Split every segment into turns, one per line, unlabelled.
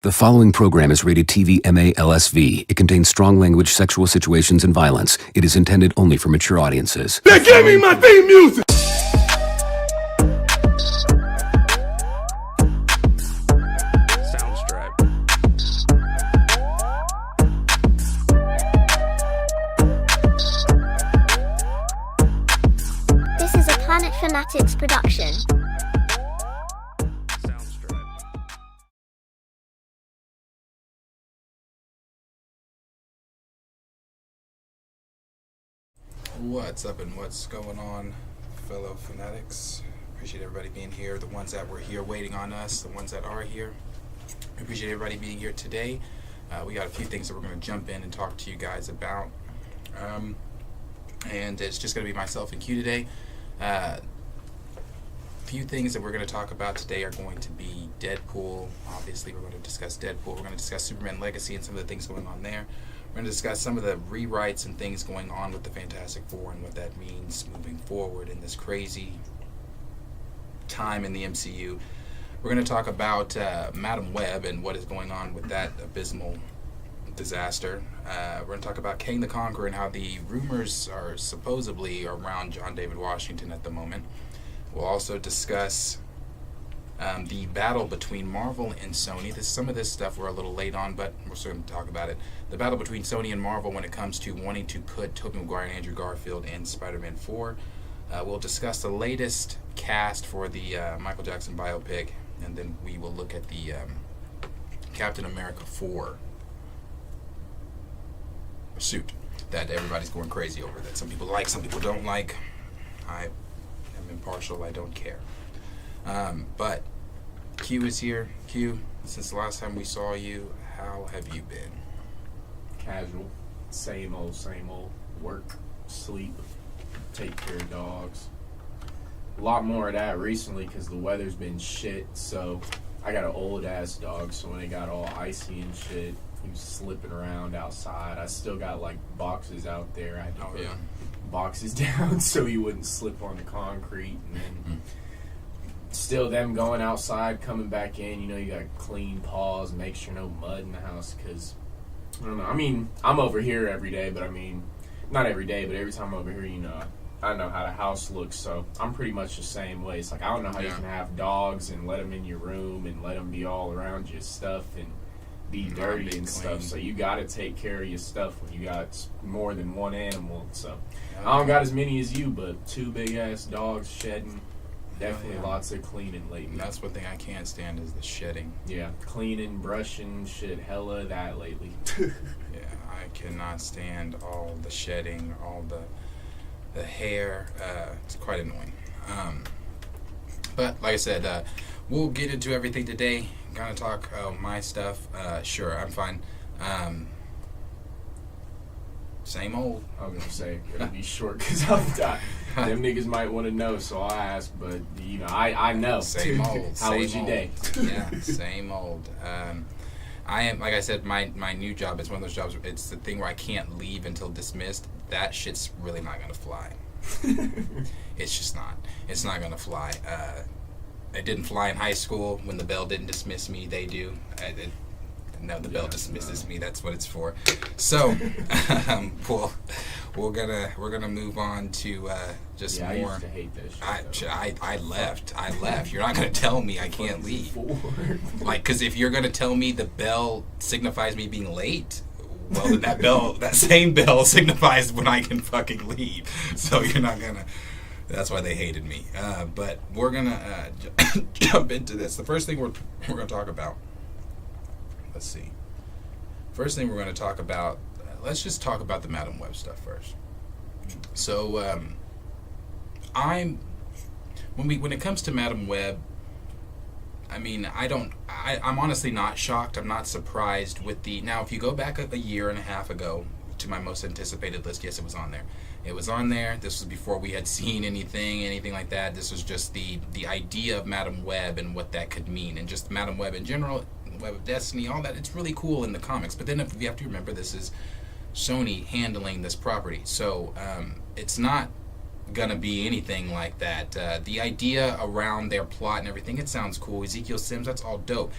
The following program is rated TV MA-LSV. It contains strong language, sexual situations, and violence. It is intended only for mature audiences.
They gave me my theme music!
This is a Planet Fanatics production.
What's up and what's going on, fellow fanatics? Appreciate everybody being here. The ones that were here waiting on us, the ones that are here. Appreciate everybody being here today. We got a few things that we're going to jump in and talk to you guys about. And it's just going to be myself and Q today. Few things that we're going to talk about today are going to be Deadpool. Obviously, we're going to discuss Deadpool. We're going to discuss Superman Legacy and some of the things going on there. We're going to discuss some of the rewrites and things going on with the Fantastic Four and what that means moving forward in this crazy time in the MCU. We're going to talk about Madam Webb and what is going on with that abysmal disaster. We're going to talk about Kang the Conqueror and how the rumors are supposedly around John David Washington at the moment. We'll also discuss the battle between Marvel and Sony. Some of this stuff we're a little late on, but we're still going to talk about it. The battle between Sony and Marvel when it comes to wanting to put Tobey Maguire and Andrew Garfield in Spider-Man 4. We'll discuss the latest cast for the Michael Jackson biopic, and then we will look at the Captain America 4 suit that everybody's going crazy over, that some people like, some people don't like. I am impartial. I don't care. But Q is here. Q, since the last time we saw you, how have you been?
Casual. Same old. Work, sleep, take care of dogs. A lot more of that recently because the weather's been shit. So I got an old ass dog, so when it got all icy and shit, he was slipping around outside. I still got like boxes out there. I had to put boxes down so he wouldn't slip on the concrete. And then still them going outside, coming back in, you know, you gotta clean paws, make sure no mud in the house, because, I don't know, I mean, I'm over here every day, but I mean, not every day, but every time I'm over here, you know, I know how the house looks, so I'm pretty much the same way. It's like, I don't know how you can have dogs and let them in your room and let them be all around your stuff and be dirty and stuff, so you gotta take care of your stuff when you got more than one animal, so I don't got as many as you, but 2 big-ass dogs shedding. Definitely lots of cleaning lately.
That's one thing I can't stand is the shedding.
Yeah, cleaning, brushing, shit, hella of that lately.
Yeah, I cannot stand all the shedding, all the hair. It's quite annoying. But like I said, we'll get into everything today. Gonna talk my stuff. Sure, I'm fine. Same old.
I was gonna say it'll be short because I'm done. Them niggas might want to know, so I'll ask. But you know, I know.
Same old.
How was your day?
Yeah, same old. I am, like I said, my new job is one of those jobs. It's the thing where I can't leave until dismissed. That shit's really not gonna fly. It's just not. It's not gonna fly. It didn't fly in high school when the bell didn't dismiss me. They do. No, the bell dismisses me. That's what it's for. So, we're gonna move on to just more.
I used to hate this shit.
I left. You're not gonna tell me I can't leave. Like, because if you're gonna tell me the bell signifies me being late, well, then that same bell signifies when I can fucking leave. So you're not gonna. That's why they hated me. But we're gonna jump into this. The first thing we're gonna talk about. Let's see. First thing we're going to talk about, let's just talk about the Madam Web stuff first. So, when it comes to Madam Web, I mean, I'm honestly not shocked. I'm not surprised with now if you go back a year and a half ago to my most anticipated list, yes, it was on there. It was on there. This was before we had seen anything like that. This was just the idea of Madam Web and what that could mean, and just Madam Web in general. Web of Destiny, all that, it's really cool in the comics, but then you have to remember this is Sony handling this property, so it's not gonna be anything like that. The idea around their plot and everything, it sounds cool. Ezekiel Sims, that's all dope.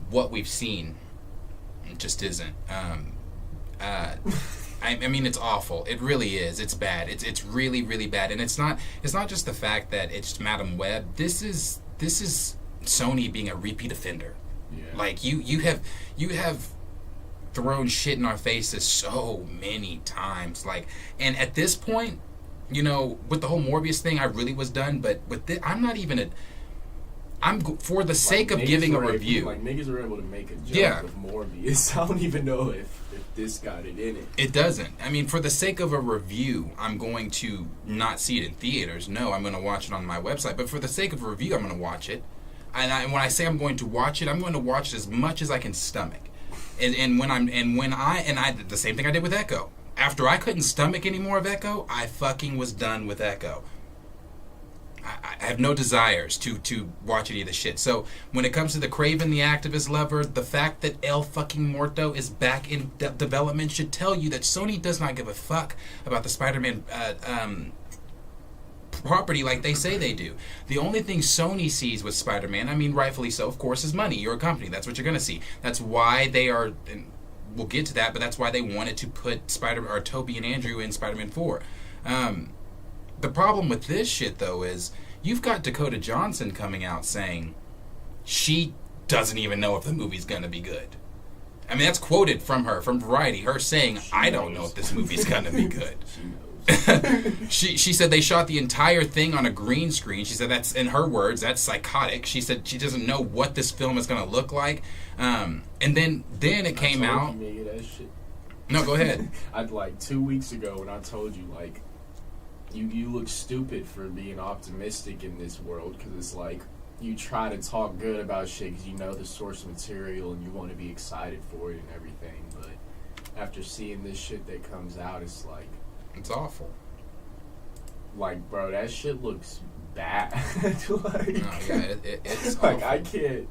What we've seen It just isn't. I mean, it's awful. It really is. It's bad. It's really, really bad. And it's not just the fact that it's Madam Web. This is Sony being a repeat offender.
Yeah.
Like you have thrown shit in our faces so many times. Like, and at this point, you know, with the whole Morbius thing, I really was done. But with this, I'm not even for the sake of giving a review.
Like, niggas were able to make a joke
Yeah.
with Morbius. I don't even know if this got it in it.
It doesn't. I mean, for the sake of a review, I'm going to not see it in theaters. No, I'm going to watch it on my website. But for the sake of a review, I'm going to watch it. And when I say I'm going to watch it, I'm going to watch it as much as I can stomach. And the same thing I did with Echo. After I couldn't stomach any more of Echo, I fucking was done with Echo. I have no desires to watch any of this shit. So when it comes to the Kraven the Activist Lover, the fact that El fucking Morto is back in development should tell you that Sony does not give a fuck about the Spider-Man property like they say they do. The only thing Sony sees with Spider-Man, I mean rightfully so, of course, is money. You're a company. That's what you're going to see. That's why they are, and we'll get to that, but that's why they wanted to put Tobey and Andrew in Spider-Man 4. The problem with this shit, though, is you've got Dakota Johnson coming out saying she doesn't even know if the movie's going to be good. I mean, that's quoted from her, from Variety, her saying, I don't know if this movie's going to be good. She said they shot the entire thing on a green screen. She said that's, in her words, that's psychotic. She said she doesn't know what this film is going to look like. And then it came out.
You, nigga, that shit.
No, go ahead.
I'd like 2 weeks ago when I told you, like, you look stupid for being optimistic in this world, because it's like you try to talk good about shit because you know the source material and you want to be excited for it and everything, but after seeing this shit that comes out, it's like,
it's awful.
Like, bro, that shit looks bad. Like,
no, yeah, it's
like,
awful.
I can't.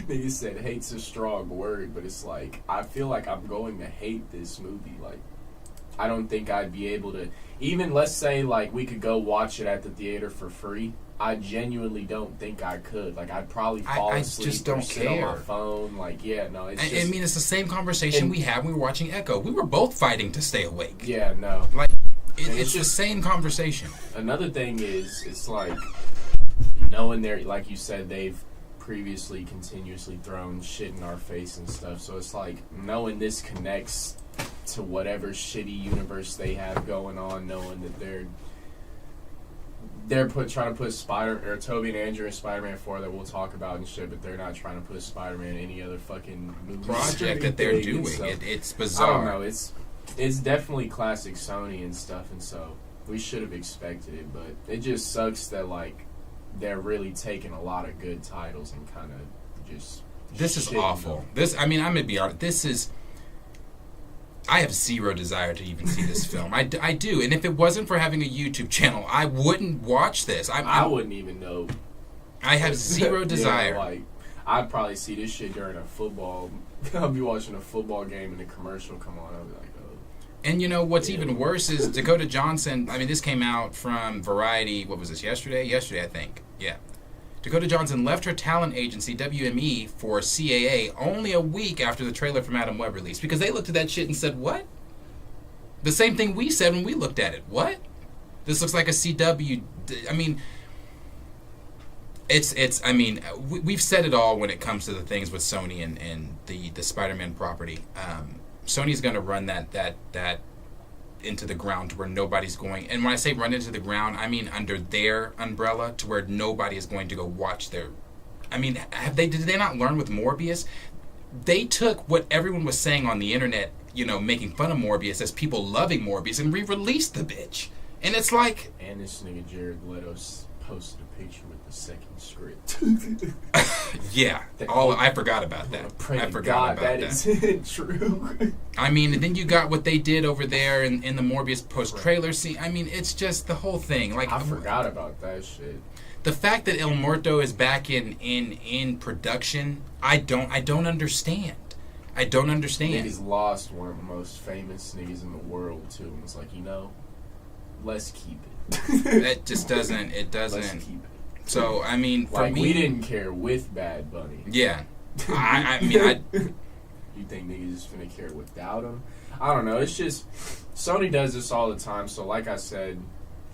Nigga said hate's a strong word, but it's like, I feel like I'm going to hate this movie. Like, I don't think I'd be able to, even let's say like we could go watch it at the theater for free. I genuinely don't think I could. Like, I'd probably fall asleep
just don't
or sit
care.
on my phone. Like, yeah, no, it's
I
just,
mean, it's the same conversation we had when we were watching Echo. We were both fighting to stay awake.
yeah, no.
Like, it's
it's
the
just-
same conversation.
Another thing is, it's like, knowing they're, like you said, they've previously continuously thrown shit in our face and stuff, so it's like, knowing this connects to whatever shitty universe they have going on, knowing that they're trying to put Tobey and Andrew in Spider-Man 4 that we'll talk about and shit, but they're not trying to put Spider-Man in any other fucking movie
Project that they're doing.
So,
It's
I
bizarre.
don't know. It's definitely classic Sony and stuff, and so we should have expected it. But it just sucks that like they're really taking a lot of good titles and kind of just.
This is
shitting
awful.
them.
This, I mean, I'm gonna be honest. This is. I have zero desire to even see this film. I do, and if it wasn't for having a YouTube channel, I wouldn't watch this.
I wouldn't even know.
I have zero desire.
Yeah, like, I'd probably see this shit during a football. I'll be watching a football game and the commercial come on. I'll be like, oh.
And you know what's even worse is Dakota Johnson. I mean, this came out from Variety. What was this? Yesterday, I think. Yeah. Dakota Johnson left her talent agency, WME, for CAA only a week after the trailer for Madam Web released, because they looked at that shit and said, what? The same thing we said when we looked at it. What? This looks like a CW. I mean, I mean, we've said it all when it comes to the things with Sony and the Spider-Man property. Sony's going to run that into the ground to where nobody's going, and when I say run into the ground, I mean under their umbrella, to where nobody is going to go watch their. I mean, did they not learn with Morbius? They took what everyone was saying on the internet, you know, making fun of Morbius as people loving Morbius, and re-released the bitch. And it's like,
And this nigga Jared Leto posted a picture with the second script.
yeah, I forgot about that. I forgot about
that
that.
isn't true.
I mean, and then you got what they did over there in the Morbius post-trailer scene. I mean, it's just the whole thing. Like,
I forgot about that shit.
the fact that El Muerto is back in production, I don't understand. I don't understand.
Niggas lost one of the most famous niggas in the world too, and it's like, you know, let's keep it.
That just doesn't. It doesn't.
Let's keep it.
So I mean, for
Like,
me,
we didn't care with Bad Bunny.
yeah. I mean,
You think niggas just finna care without him? I don't know. It's just Sony does this all the time. So like I said,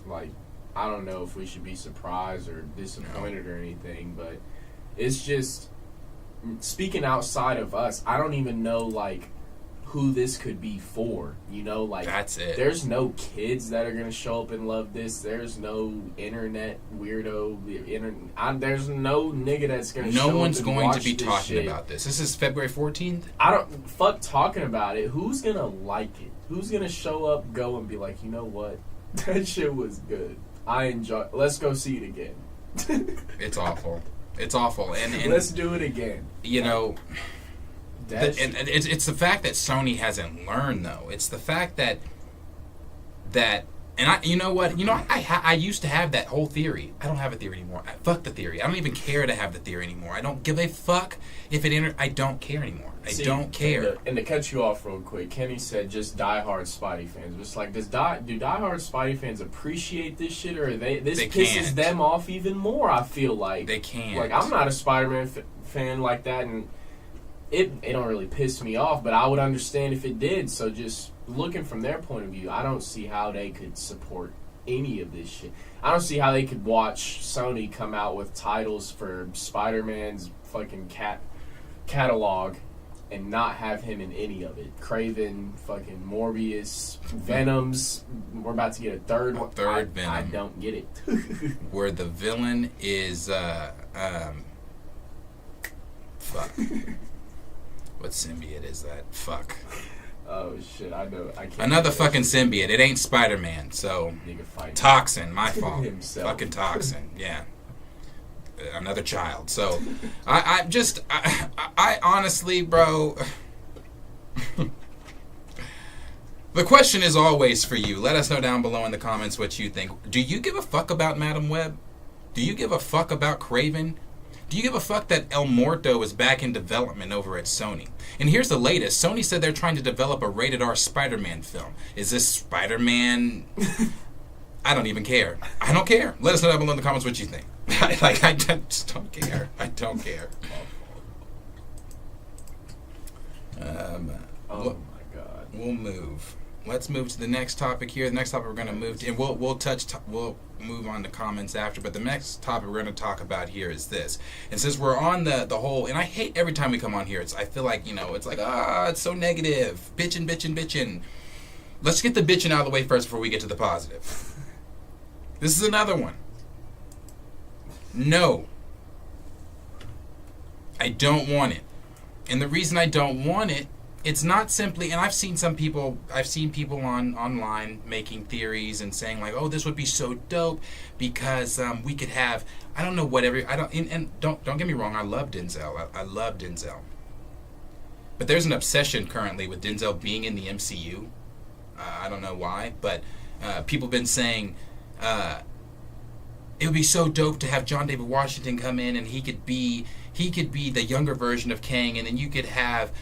like I don't know if we should be surprised or disappointed or anything, but it's just speaking outside of us. I don't even know like who this could be for. You know, like
that's it.
There's no kids that are gonna show up and love this. There's no internet weirdo. There's no nigga that's gonna.
No one's
up and
going
watch
to be
this
talking
shit.
about this. This is February 14th.
I don't fuck talking about it. Who's gonna like it? Who's gonna show up, go, and be like, you know what, that shit was good. I enjoy. Let's go see it again.
It's awful. It's awful. And
let's do it again.
You know. And it's the fact that Sony hasn't learned, though. It's the fact that and you know what? I used to have that whole theory. I don't have a theory anymore. Fuck the theory. I don't even care to have the theory anymore. I don't give a fuck if it I don't care anymore. I don't care.
And to cut you off real quick, Kenny said just diehard Spidey fans. It's like, do diehard Spidey fans appreciate this shit, or they pisses
can't.
them off even more? I feel like
they can't.
Like I'm not a Spider-Man fan like that, and it don't really piss me off, but I would understand if it did. So just looking from their point of view, I don't see how they could support any of this shit. I don't see how they could watch Sony come out with titles for Spider-Man's fucking catalog and not have him in any of it. Craven, fucking Morbius, Venom's. We're about to get a third one.
Venom.
I don't get it.
Where the villain is fuck. What symbiote is that? Fuck.
Oh shit! I know. I can't.
Another fucking symbiote. It ain't Spider-Man. So Toxin. My fault.
Himself.
Fucking Toxin. Yeah. Another child. So I honestly, bro. The question is always for you. Let us know down below in the comments what you think. Do you give a fuck about Madam Web? Do you give a fuck about Craven? Do you give a fuck that El Muerto is back in development over at Sony? And here's the latest. Sony said they're trying to develop a rated R Spider-Man film. Is this Spider-Man? I don't even care. I don't care. Let us know down below in the comments what you think. I just don't care. I don't care.
Oh my god.
We'll move. Let's move to the next topic here. The next topic we're going to move to, and we'll move on to comments after, but the next topic we're going to talk about here is this. And since we're on the whole, and I hate every time we come on here, I feel like, it's like, it's so negative. Bitching. Let's get the bitching out of the way first before we get to the positive. This is another one. No. I don't want it. And the reason I don't want it, it's not simply, and I've seen people online making theories and saying like, oh, this would be so dope because we could have, I don't know, whatever. Don't get me wrong, I love Denzel. I love Denzel. But there's an obsession currently with Denzel being in the MCU. I don't know why, but people have been saying it would be so dope to have John David Washington come in and he could be the younger version of Kang, and then you could have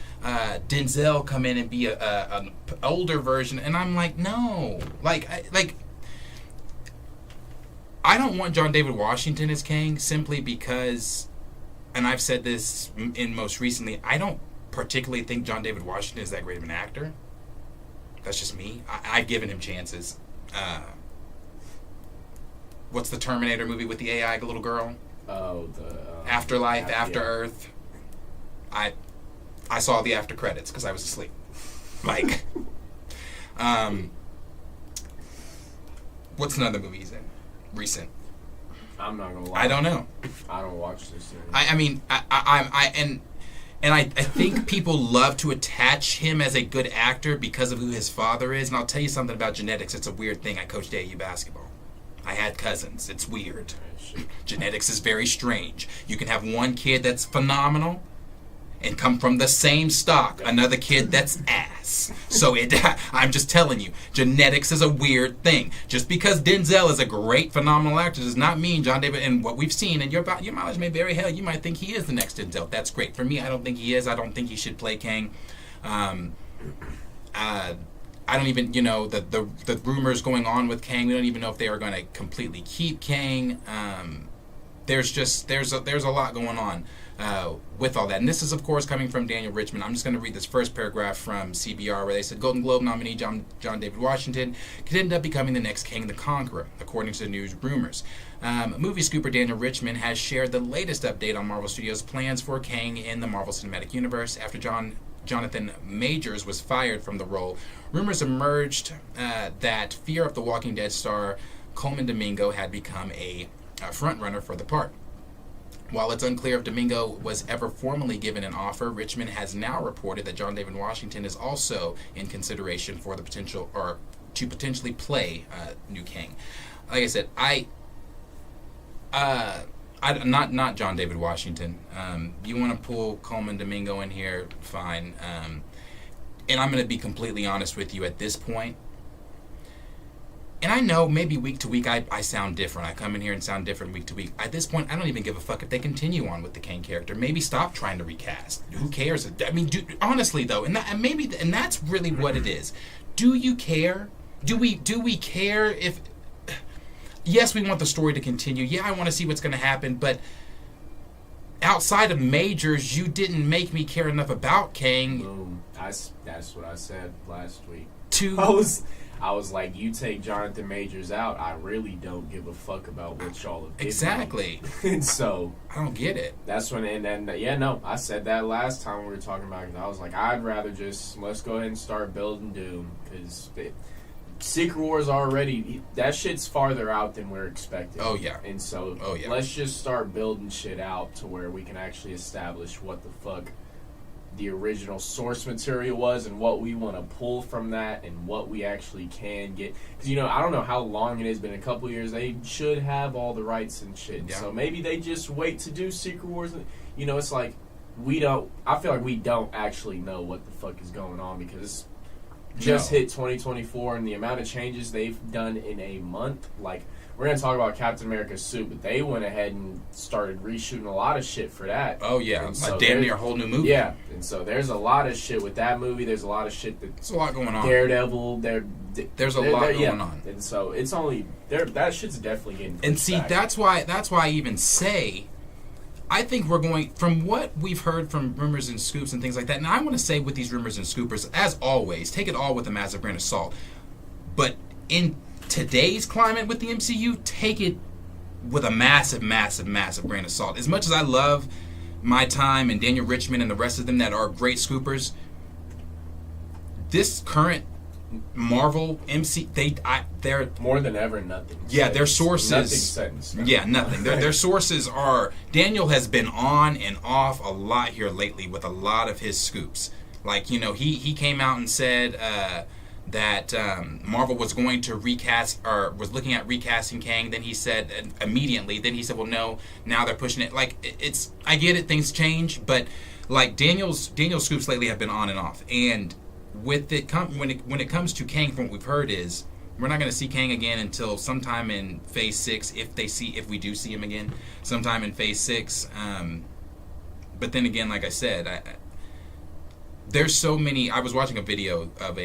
Denzel come in and be an older version. And I'm like, no, I don't want John David Washington as Kang simply because, and I've said this in most recently, I don't particularly think John David Washington is that great of an actor. That's just me. I've given him chances. What's the Terminator movie with the AI little girl?
Oh, the
Afterlife, After Earth. I saw the after credits because I was asleep. What's another movie he's in? Recent.
I'm not gonna lie.
I don't know.
I don't watch this series.
I think people love to attach him as a good actor because of who his father is. And I'll tell you something about genetics. It's a weird thing. I coached AAU basketball. I had cousins. It's weird. Genetics is very strange. You can have one kid that's phenomenal and come from the same stock, another kid that's ass. So I'm just telling you, genetics is a weird thing. Just because Denzel is a great, phenomenal actor does not mean John David, and what we've seen, and your mileage may vary, hell, you might think he is the next Denzel. That's great. For me, I don't think he is. I don't think he should play Kang. I don't even, the rumors going on with Kang, we don't even know if they are going to completely keep Kang. there's a lot going on with all that. And this is, of course, coming from Daniel Richman. I'm just going to read this first paragraph from CBR where they said Golden Globe nominee John David Washington could end up becoming the next Kang the Conqueror, according to the news rumors. Movie scooper Daniel Richman has shared the latest update on Marvel Studios' plans for Kang in the Marvel Cinematic Universe after Jonathan Majors was fired from the role. Rumors emerged that Fear of the Walking Dead star Coleman Domingo had become a frontrunner for the part. While it's unclear if Domingo was ever formally given an offer, Richmond has now reported that John David Washington is also in consideration for the potential, or to potentially play new Kang. Like I said, not John David Washington. You want to pull Coleman Domingo in here, fine. And I'm going to be completely honest with you at this point. And I know maybe week to week I sound different. I come in here and sound different week to week. At this point, I don't even give a fuck if they continue on with the Kang character. Maybe stop trying to recast. Who cares? I mean, honestly though, and that's really what it is. Do you care? Do we care if? Yes, we want the story to continue. Yeah, I want to see what's going to happen. But outside of Majors, you didn't make me care enough about Kang.
Boom. That's what I said last week. I was like, you take Jonathan Majors out, I really don't give a fuck about what y'all have did.
Exactly.
And so
I don't get it.
That's when, I said that last time we were talking about it. I was like, I'd rather let's go ahead and start building Doom, because Secret Wars already, that shit's farther out than we're expecting.
Oh, yeah.
And so let's just start building shit out to where we can actually establish what the fuck the original source material was and what we want to pull from that and what we actually can get. Because, I don't know how long it has been. A couple years, they should have all the rights and shit. Yeah. So maybe they just wait to do Secret Wars. It's like, I feel like we don't actually know what the fuck is going on, because just hit 2024 and the amount of changes they've done in a month. Like, we're going to talk about Captain America's suit, but they went ahead and started reshooting a lot of shit for that.
Oh, yeah. So damn near a whole new movie.
Yeah. And so there's a lot of shit with that movie. There's a lot of shit
there's a lot going on.
Daredevil,
there's a lot going on.
And so it's only, that shit's definitely getting pushed
And see,
back.
that's why I even say, I think we're going, from what we've heard from rumors and scoops and things like that, and I want to say with these rumors and scoopers, as always, take it all with a massive grain of salt. But in today's climate with the MCU, take it with a massive, massive, massive grain of salt. As much as I love my time and Daniel Richman and the rest of them that are great scoopers, this current Marvel they're
more than ever nothing.
Yeah, their sources.
Nothing.
Yeah, nothing. Their sources are. Daniel has been on and off a lot here lately with a lot of his scoops. Like, he came out and said that Marvel was going to recast, or was looking at recasting Kang. Then he said immediately. Then he said, "Well, no. Now they're pushing it." Like, it's. I get it. Things change, but like Daniel's scoops lately have been on and off. And with it when it comes to Kang, from what we've heard, is we're not going to see Kang again until sometime in Phase 6, if we do see him again, sometime in Phase 6. But then again, like I said, there's so many. I was watching a video of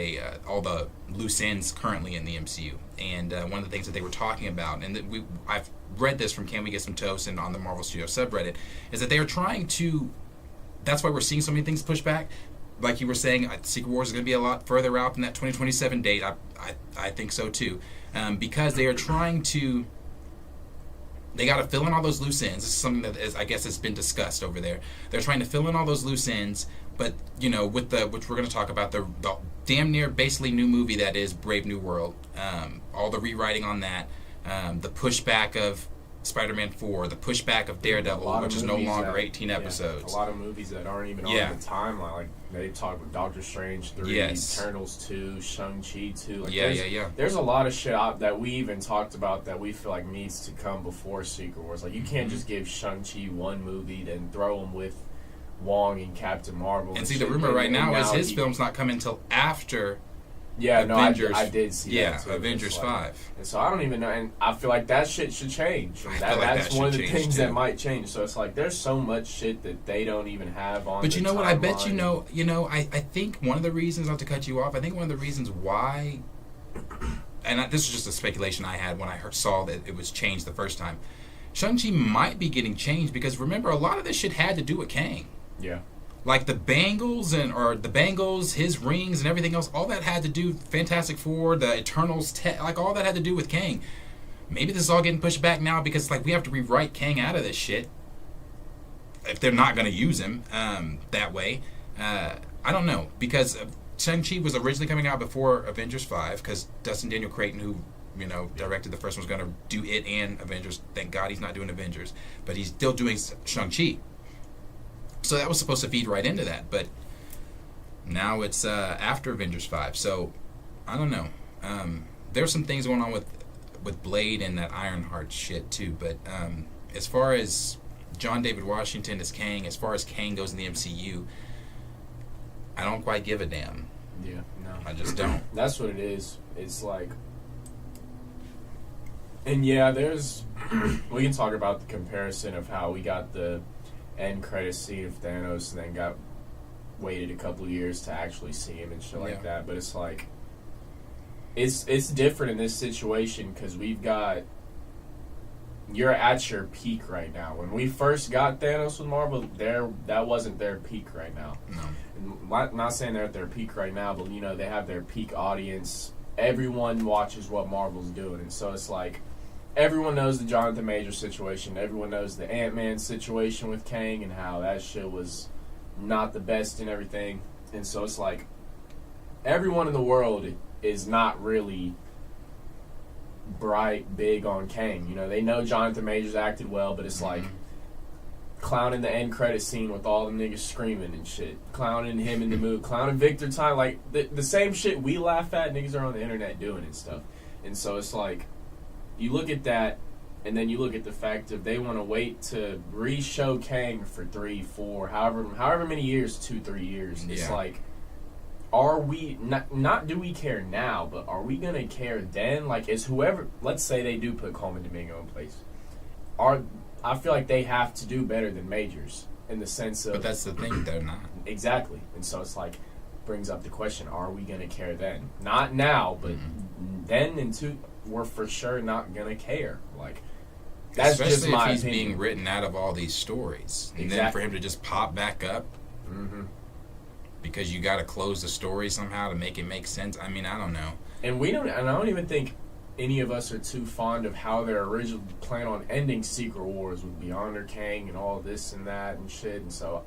all the loose ends currently in the MCU, and one of the things that they were talking about, and I've read this from Can We Get Some Toast and on the Marvel Studios subreddit, is that they are trying to. That's why we're seeing so many things pushed back. Like you were saying, Secret Wars is going to be a lot further out than that 2027 date. I think so too, because they are trying to. They got to fill in all those loose ends. This is something that I guess has been discussed over there. They're trying to fill in all those loose ends, but with which we're going to talk about, the damn near basically new movie that is Brave New World. All the rewriting on that, the pushback of Spider-Man 4, the pushback of Daredevil, which is no longer 18 episodes.
A lot of movies that aren't even on the timeline. Like, they talk about Doctor Strange 3, Eternals 2, Shang-Chi 2. Like, there's a lot of shit out that we even talked about that we feel like needs to come before Secret Wars. Like, you can't just give Shang-Chi one movie, then throw him with Wong and Captain Marvel.
And see, the rumor right now is his film's not coming until after
Avengers. I did see that too.
Avengers 5.
And so I don't even know, and I feel like that shit should change. That's one of the things that might change. So it's like there's so much shit that they don't even have on.
But you know what? I bet I think one of the reasons, not to cut you off, I think one of the reasons why, and this is just a speculation I had when I saw that it was changed the first time. Shang-Chi might be getting changed because remember, a lot of this shit had to do with Kang.
Yeah.
Like the bangles his rings and everything else, all that had to do, Fantastic Four, the Eternals, like all that had to do with Kang. Maybe this is all getting pushed back now because like we have to rewrite Kang out of this shit if they're not going to use him that way. I don't know, because Shang-Chi was originally coming out before Avengers 5 because Dustin Daniel Cretton, who directed the first one, was going to do it and Avengers. Thank God he's not doing Avengers, but he's still doing Shang-Chi. So that was supposed to feed right into that, but now it's after Avengers 5. So I don't know. There's some things going on with Blade and that Ironheart shit too. But as far as John David Washington as Kang, as far as Kang goes in the MCU, I don't quite give a damn.
Yeah, no.
I just don't.
That's what it is. It's like... And yeah, there's... we can talk about the comparison of how we got the end credit scene of Thanos and then waited a couple years to actually see him and shit like that. But it's like... It's different in this situation because we've got... You're at your peak right now. When we first got Thanos with Marvel, that wasn't their peak right now.
No.
I'm not saying they're at their peak right now, but they have their peak audience. Everyone watches what Marvel's doing, and so it's like everyone knows the Jonathan Majors situation. Everyone knows the Ant-Man situation with Kang and how that shit was not the best and everything. And so it's like everyone in the world is not really big on Kang. They know Jonathan Majors acted well, but it's like clowning the end credit scene with all the niggas screaming and shit, clowning him in the movie, clowning Victor Time, like the same shit we laugh at, niggas are on the internet doing and stuff. And so it's like you look at that and then you look at the fact that they want to wait to re-show Kang for 3, 4, however many years, 2, 3 years. It's like, are we not do we care now, but are we gonna care then? Like, is whoever, let's say they do put Coleman Domingo in place, I feel like they have to do better than Majors in the sense of...
But that's the thing, they're not.
Exactly. And so it's like, brings up the question, are we going to care then? Not now, but then and we're for sure not going to care. Like, that's
especially
just my
if he's
opinion.
being written out of all these stories. And
Exactly.
then for him to just pop back up because you got to close the story somehow to make it make sense. I mean, I don't know.
And I don't even think any of us are too fond of how their original plan on ending Secret Wars with Beyonder Kang and all this and that and shit. And so,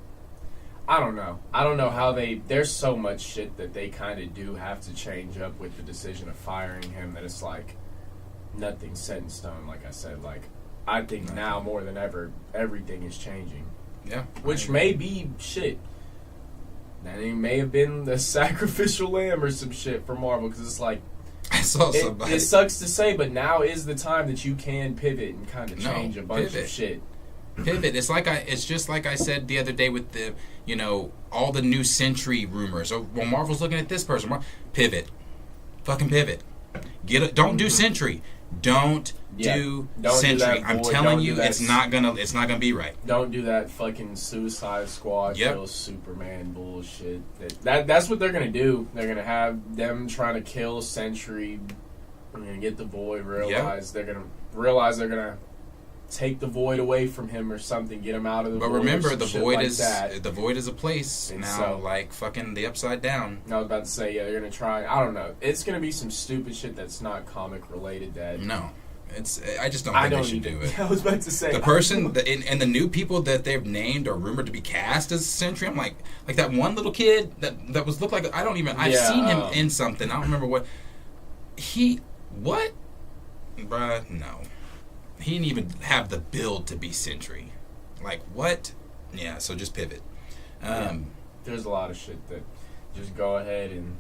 I don't know. I don't know how there's so much shit that they kind of do have to change up with the decision of firing him that it's like nothing's set in stone, like I said. Like, I think now more than ever, everything is changing.
Yeah.
Which may be shit. That may have been the sacrificial lamb or some shit for Marvel, because it's like, it sucks to say, but now is the time that you can pivot and kind of change a bunch of shit.
Pivot. It's just like I said the other day with the, all the new Sentry rumors. Oh, well, Marvel's looking at this person. Pivot. Fucking pivot. Don't do Sentry. Don't do Sentry. I'm telling you, it's not gonna be right.
Don't do that fucking Suicide Squad kill Superman bullshit. That's what they're gonna do. They're gonna have them trying to kill Sentry. They're gonna get the Void. They're gonna realize they're gonna take the Void away from him or something. Get him out of the Void.
But remember, the Void
like
is
that.
The Void is a place and now, so, like fucking the Upside Down.
I was about to say, they're gonna try. I don't know. It's gonna be some stupid shit that's not comic related.
No. I just don't think they should do it.
I was about to say
the person and the new people that they've named are rumored to be cast as Sentry. I'm like that one little kid that was looked like I've seen him in something. I don't remember what bruh, no. He didn't even have the build to be Sentry. Like what? Yeah. So just pivot.
There's a lot of shit that just go ahead and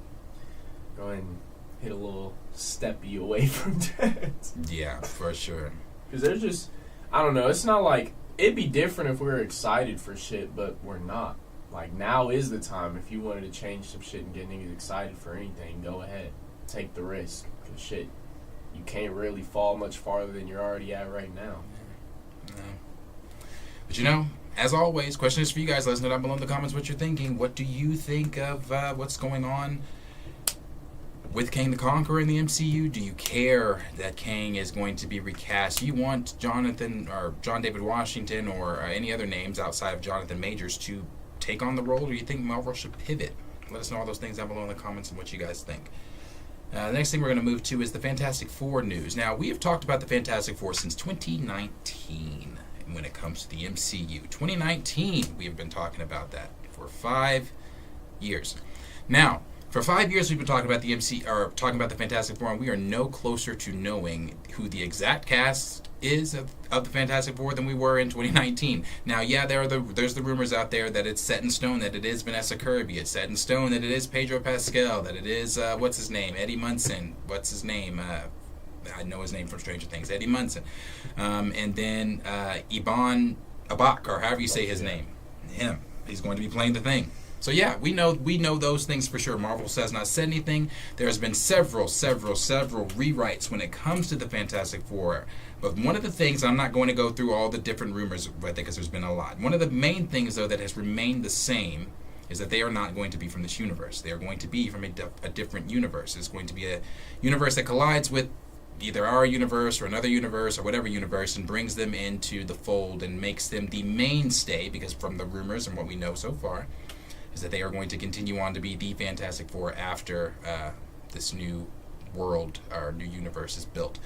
hit a little steppy away from that.
Yeah, for sure.
Because there's just, I don't know, it's not like, it'd be different if we were excited for shit, but we're not. Like, now is the time. If you wanted to change some shit and get niggas excited for anything, go ahead. Take the risk. Because shit, you can't really fall much farther than you're already at right now.
No. But as always, question is for you guys. Let us know down below in the comments what you're thinking. What do you think of what's going on with Kang the Conqueror in the MCU, do you care that Kang is going to be recast? Do you want Jonathan or John David Washington or any other names outside of Jonathan Majors to take on the role, or do you think Marvel should pivot? Let us know all those things down below in the comments and what you guys think. The next thing we're going to move to is the Fantastic Four news. Now, we have talked about the Fantastic Four since 2019 when it comes to the MCU. 2019, we have been talking about that for 5 years. Now, for 5 years, we've been talking about talking about the Fantastic Four, and we are no closer to knowing who the exact cast is of the Fantastic Four than we were in 2019. Now, yeah, there's the rumors out there that it's set in stone that it is Vanessa Kirby. It's set in stone that it is Pedro Pascal. That it is what's his name, Eddie Munson. What's his name? I know his name from Stranger Things, Eddie Munson. And then Iban Abak, or however you say his name, him. He's going to be playing the Thing. So yeah, we know those things for sure. Marvel has not said anything. There's been several rewrites when it comes to the Fantastic Four. But one of the things, I'm not going to go through all the different rumors because there's been a lot. One of the main things, though, that has remained the same is that they are not going to be from this universe. They are going to be from a different universe. It's going to be a universe that collides with either our universe or another universe or whatever universe, and brings them into the fold and makes them the mainstay, because from the rumors and what we know so far, is that they are going to continue on to be the Fantastic Four after this new world or new universe is built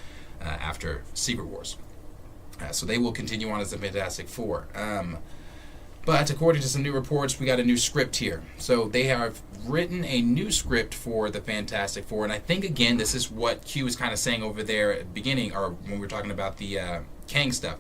after Secret Wars. So they will continue on as the Fantastic Four. But according to some new reports, we got a new script here. So they have written a new script for the Fantastic Four, and I think, again, this is what Q was kind of saying over there at the beginning, or when we were talking about the Kang stuff.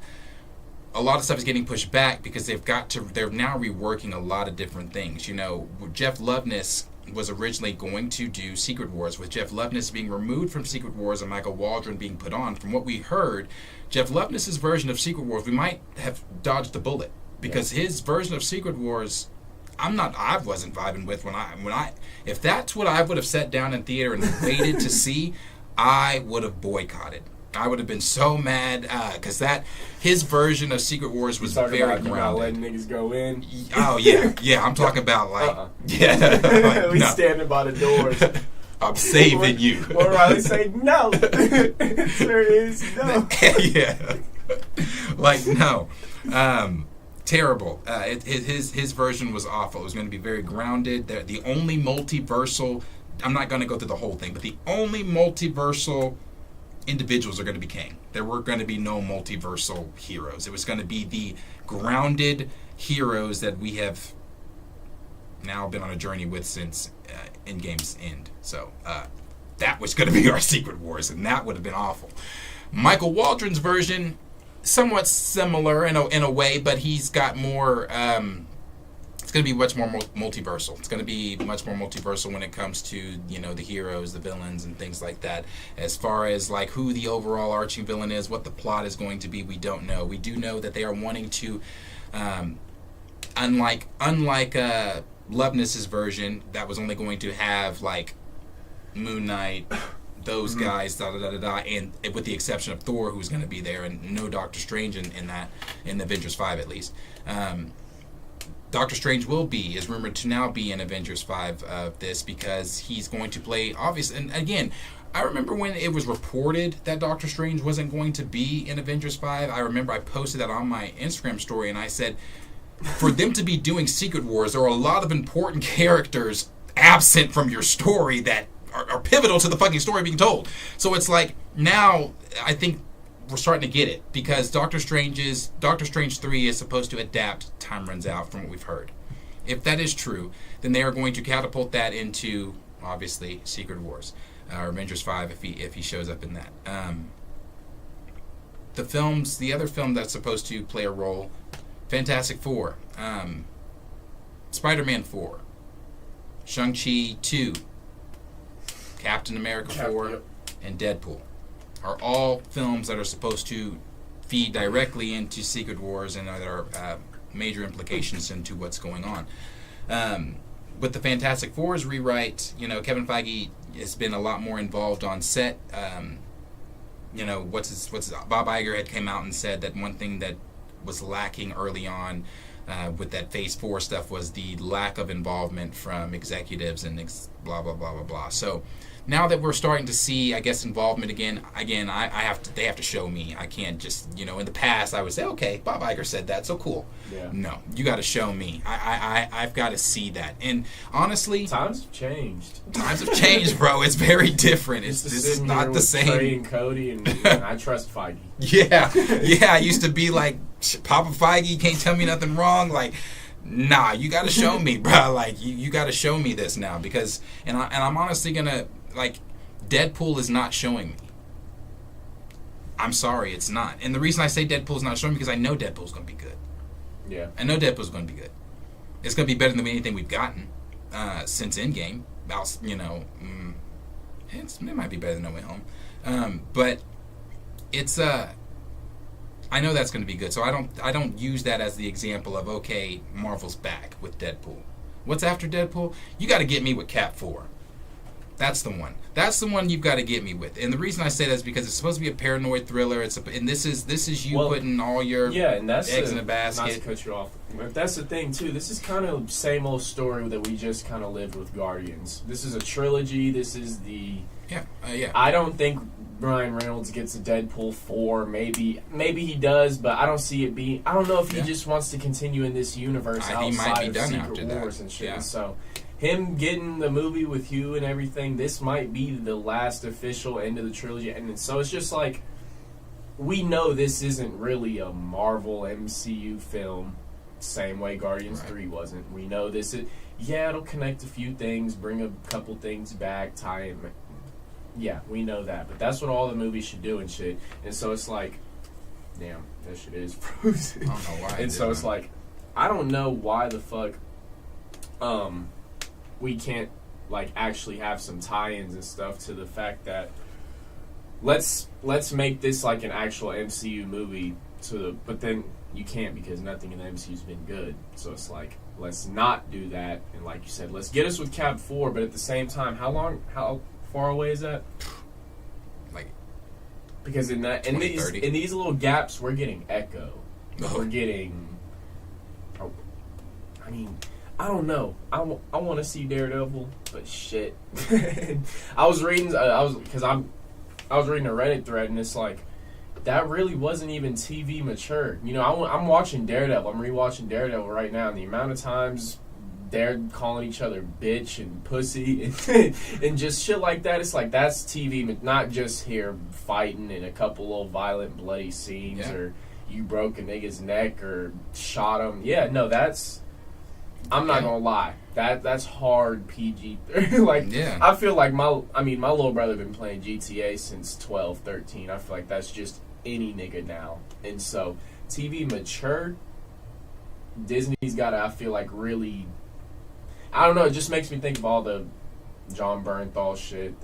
A lot of stuff is getting pushed back because they're now reworking a lot of different things. You know, Jeff Loveness was originally going to do Secret Wars. With Jeff Loveness being removed from Secret Wars and Michael Waldron being put on, from what we heard, Jeff Loveness's version of Secret Wars, we might have dodged the bullet, because his version of Secret Wars, I wasn't vibing with when I if that's what I would have sat down in theater and waited to see, I would have boycotted. I would have been so mad because his version of Secret Wars was very grounded.
You not letting niggas go in.
Oh yeah. I'm talking about like
we standing by the doors.
I'm saving you.
Or Riley say no. There is no.
Yeah, like no. Terrible. His version was awful. It was going to be very grounded. The only multiversal. I'm not going to go through the whole thing, but the only multiversal individuals are going to be Kang. There were going to be no multiversal heroes. It was going to be the grounded heroes that we have now been on a journey with since Endgame's end. So that was going to be our Secret Wars, and that would have been awful. Michael Waldron's version, somewhat similar in a way, but he's got more. It's going to be much more multiversal. It's going to be much more multiversal when it comes to, the heroes, the villains, and things like that. As far as like who the overall arching villain is, what the plot is going to be, we don't know. We do know that they are wanting to, unlike Loveness's version, that was only going to have like Moon Knight, those guys, and with the exception of Thor, who's going to be there, and no Doctor Strange in Avengers 5 at least. Doctor Strange is rumored to now be in Avengers 5 of this, because he's going to play, obviously, and again, I remember when it was reported that Doctor Strange wasn't going to be in Avengers 5, I remember I posted that on my Instagram story, and I said, for them to be doing Secret Wars, there are a lot of important characters absent from your story that are pivotal to the fucking story being told. So it's like, now, I think we're starting to get it, because Doctor Strange 3 is supposed to adapt Time Runs Out, from what we've heard. If that is true, then they are going to catapult that into, obviously, Secret Wars, or Avengers 5 if he shows up in that. The other film that's supposed to play a role, Fantastic Four, Spider-Man 4, Shang-Chi 2, Captain America 4, and Deadpool are all films that are supposed to feed directly into Secret Wars, and there are major implications into what's going on. With the Fantastic Four's rewrite, Kevin Feige has been a lot more involved on set. Bob Iger had came out and said that one thing that was lacking early on with that Phase 4 stuff was the lack of involvement from executives and blah, blah, blah, blah, blah. So now that we're starting to see, I guess, involvement again, they have to show me. I can't just, in the past I would say, okay, Bob Iger said that, so cool.
Yeah.
No, you got to show me. I've got to see that. And honestly,
times have changed.
Times have changed, bro. It's very different. This is not the same.
Trey and Cody, and I trust Feige.
Yeah. I used to be like, Papa Feige can't tell me nothing wrong. Like, nah, you got to show me, bro. Like, you got to show me this now because, and I'm honestly gonna like, Deadpool is not showing me. I'm sorry, it's not. And the reason I say Deadpool's not showing me because I know Deadpool's gonna be good.
Yeah.
I know Deadpool's gonna be good. It's gonna be better than anything we've gotten since Endgame. It might be better than No Way Home, but it's I know that's going to be good. So I don't use that as the example of okay, Marvel's back with Deadpool. What's after Deadpool? You got to get me with Cap 4. That's the one. That's the one you've got to get me with. And the reason I say that is because it's supposed to be a paranoid thriller. And this is you putting all your eggs in a basket.
Not to cut you off, but that's the thing too. This is kind of the same old story that we just kind of lived with Guardians. This is a trilogy. This is the I don't think Ryan Reynolds gets a Deadpool 4. Maybe he does, but I don't see it being. I don't know if he just wants to continue in this universe outside of Secret Wars and shit. Yeah. So him getting the movie with Hugh and everything, this might be the last official end of the trilogy. And so it's just like, we know this isn't really a Marvel MCU film, same way Guardians 3 wasn't. We know this is, it'll connect a few things, bring a couple things back, tie in. Yeah, we know that. But that's what all the movies should do and shit. And so it's like, damn, that shit is frozen. I don't know why. And so it's like, I don't know why the fuck we can't like actually have some tie-ins and stuff to the fact that let's make this like an actual MCU movie but then you can't because nothing in the MCU's been good. So it's like, let's not do that, and like you said, let's get us with Cap 4, but at the same time, how far away is that?
Like,
because in these little gaps, we're getting Echo. We're getting. I mean, I don't know. I want to see Daredevil, but shit. I was reading a Reddit thread, and it's like, that really wasn't even TV mature. I'm watching Daredevil. I'm rewatching Daredevil right now, and the amount of times they're calling each other bitch and pussy and just shit like that, it's like, that's TV, not just here fighting in a couple little violent, bloody scenes, or you broke a nigga's neck or shot him. Yeah, no, that's... I'm not gonna lie. That's hard PG. I feel like my little brother been playing GTA since 12, 13. I feel like that's just any nigga now. And so, TV mature, Disney's gotta, I feel like, really... I don't know, it just makes me think of all the John Bernthal shit.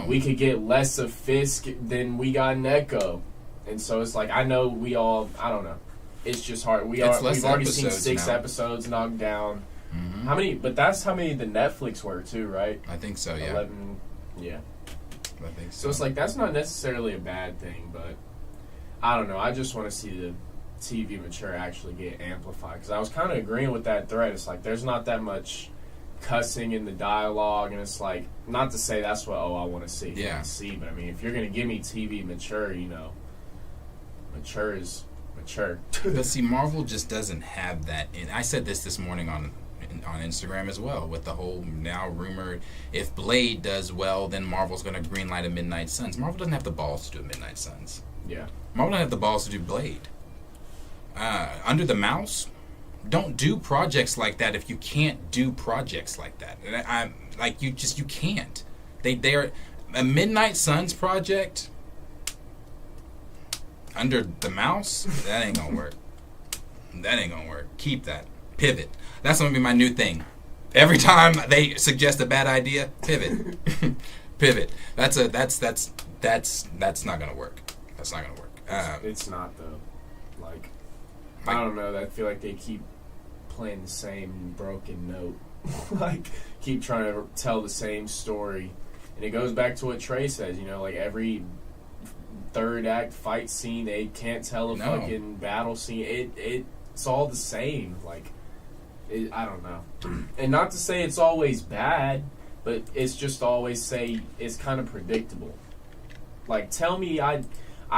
We could get less of Fisk than we got in Echo. And so it's like, I know we all... I don't know. It's just hard. We've already seen 6 episodes knocked down. Mm-hmm. How many? But that's how many the Netflix were too, right?
I think so. Yeah.
11. Yeah.
I think so.
So it's like, that's not necessarily a bad thing, but I don't know. I just want to see the TV mature actually get amplified, because I was kind of agreeing with that thread. It's like, there's not that much cussing in the dialogue, and it's like, not to say that's what I want to see.
Yeah.
But I mean, if you're gonna give me TV mature, mature is. Mature.
But see, Marvel just doesn't have that. And I said this morning on Instagram as well, with the whole now rumored, if Blade does well, then Marvel's going to greenlight a Midnight Suns. Marvel doesn't have the balls to do a Midnight Suns.
Yeah.
Marvel doesn't have the balls to do Blade. Under the Mouse, don't do projects like that if you can't do projects like that. And you can't. They're a Midnight Suns project. Under the Mouse, that ain't gonna work. That ain't gonna work. Keep that. Pivot. That's gonna be my new thing. Every time they suggest a bad idea, pivot. Pivot. That's not gonna work. That's not gonna work.
It's not though. Like, I don't know. I feel like they keep playing the same broken note. Like, keep trying to tell the same story, and it goes back to what Trey says. Like every third act fight scene, they can't tell a fucking battle scene. It's all the same. Like, I don't know. And not to say it's always bad, but it's just always say it's kind of predictable. Like, tell me I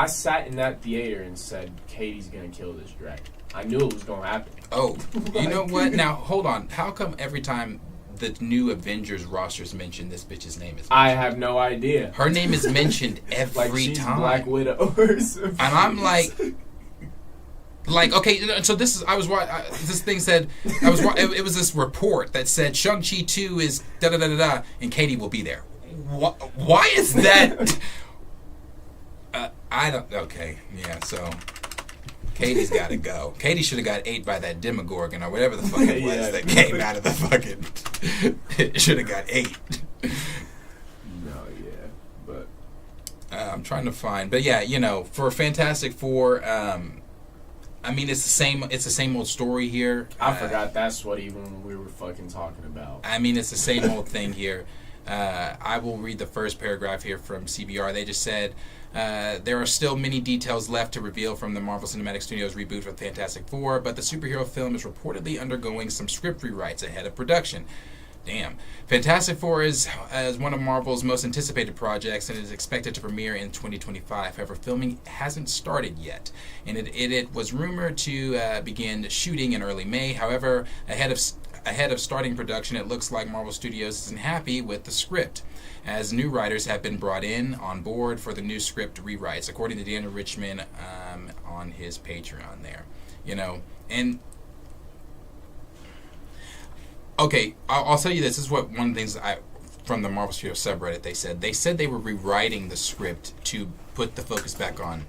sat in that theater and said, Katie's gonna kill this dragon. I knew it was gonna happen.
Oh, you know what? Now, hold on. How come every time the new Avengers rosters mention this bitch's name is mentioned?
I have no idea.
Her name is mentioned every
like she's
time.
Black Widow or something.
And I'm like, okay, so this is, this thing said, it was this report that said Shang-Chi 2 is da-da-da-da-da, and Katie will be there. Why is that? Okay, yeah, so Katie's got to go. Katie should have got ate by that Demogorgon or whatever the fuck it was that came out of the fucking, it should have got ate.
No, yeah, but.
I'm trying to find, but yeah, for Fantastic Four, I mean, it's the same old story here.
I forgot that's what even we were fucking talking about.
I mean, it's the same old thing here. I will read the first paragraph here from CBR. They just said, there are still many details left to reveal from the Marvel Cinematic Studios reboot of Fantastic Four, but the superhero film is reportedly undergoing some script rewrites ahead of production. Damn. Fantastic Four is one of Marvel's most anticipated projects and is expected to premiere in 2025. However, filming hasn't started yet, and it was rumored to begin shooting in early May. However, ahead of starting production, it looks like Marvel Studios isn't happy with the script, as new writers have been brought on board for the new script rewrites, according to Daniel Richman on his Patreon there. And okay, I'll tell you this. This is one of the things from the Marvel Studios subreddit, they said they were rewriting the script to put the focus back on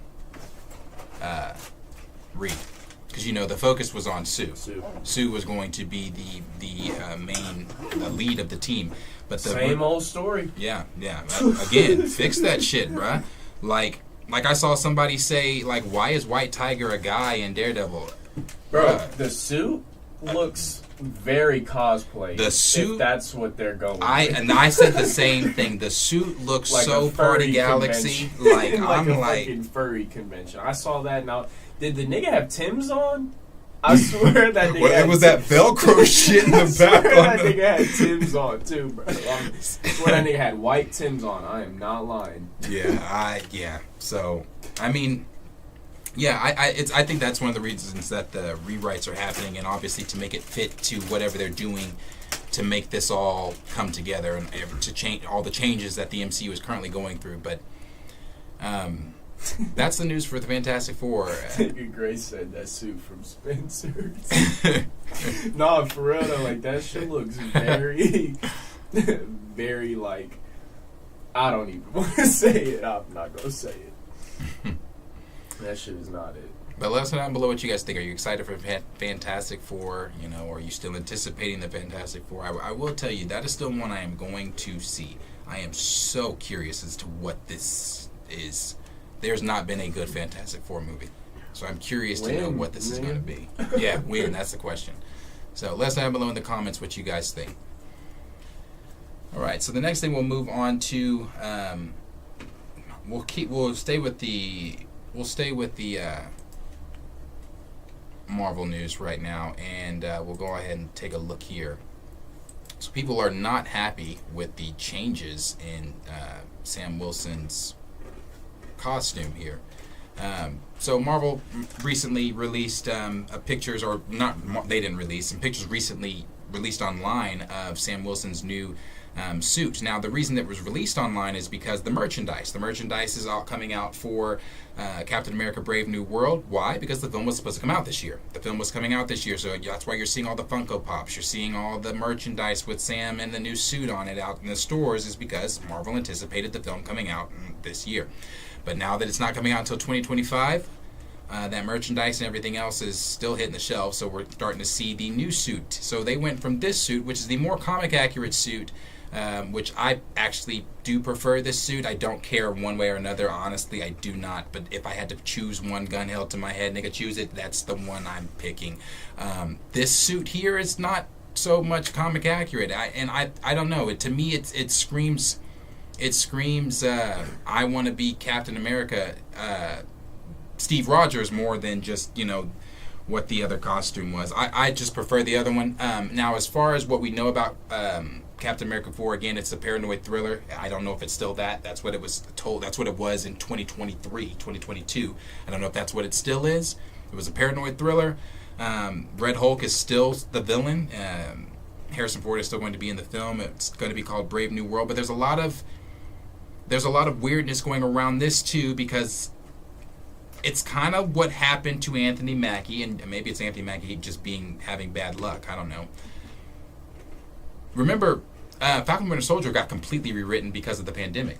Reed. Because, the focus was on Sue. Sue was going to be the lead of the team. But
Same old story.
Yeah. Again, fix that shit, bruh. Like I saw somebody say, why is White Tiger a guy in Daredevil?
Bro, the suit looks very cosplay.
The suit,
if that's what they're going with.
I said the same thing. The suit looks like so Party Galaxy.
Like I'm a fucking furry convention. I saw that now. Did the nigga have Tim's on? I swear that nigga
it was that Velcro shit in the back.
That nigga had Tim's on too, bro. I swear that nigga had white Tim's on. I am not lying.
Yeah. So, I mean, yeah, I think that's one of the reasons that the rewrites are happening, and obviously to make it fit to whatever they're doing, to make this all come together and to change all the changes that the MCU is currently going through. But that's the news for the Fantastic Four.
Grace said that suit from Spencer's. No, for real though, that shit looks very, very I don't even want to say it. I'm not gonna say it. That shit is not it.
But let us know down below what you guys think. Are you excited for Fantastic Four? Or are you still anticipating the Fantastic Four? I will tell you, that is still one I am going to see. I am so curious as to what this is. There's not been a good Fantastic Four movie. So I'm curious to know what this is going to be. Yeah, when? That's the question. So let us know down below in the comments what you guys think. All right, so the next thing we'll move on to, we'll stay with the Marvel news right now, and we'll go ahead and take a look here. So people are not happy with the changes in Sam Wilson's costume here. So Marvel recently released pictures, or not, they didn't release, some pictures recently released online of Sam Wilson's new suit. Now, the reason it was released online is because the merchandise is all coming out for Captain America Brave New World. Why? Because the film was supposed to come out this year. So that's why you're seeing all the Funko Pops. You're seeing all the merchandise with Sam and the new suit on it out in the stores, is because Marvel anticipated the film coming out this year. But now that it's not coming out until 2025, that merchandise and everything else is still hitting the shelves, so we're starting to see the new suit. So they went from this suit, which is the more comic-accurate suit, which I actually do prefer this suit. I don't care one way or another. Honestly, I do not. But if I had to choose one, gun held to my head, nigga, choose it, that's the one I'm picking. This suit here is not so much comic accurate. I don't know. To me, it screams... I want to be Captain America, Steve Rogers, more than just, what the other costume was. I just prefer the other one. Now, as far as what we know about Captain America 4, again, it's a paranoid thriller. I don't know if it's still that. That's what it was told. That's what it was in 2023, 2022. I don't know if that's what it still is. It was a paranoid thriller. Red Hulk is still the villain. Harrison Ford is still going to be in the film. It's going to be called Brave New World. But there's a lot of weirdness going around this too, because it's kind of what happened to Anthony Mackie, and maybe it's Anthony Mackie just having bad luck. I don't know. Remember, Falcon and Winter Soldier got completely rewritten because of the pandemic,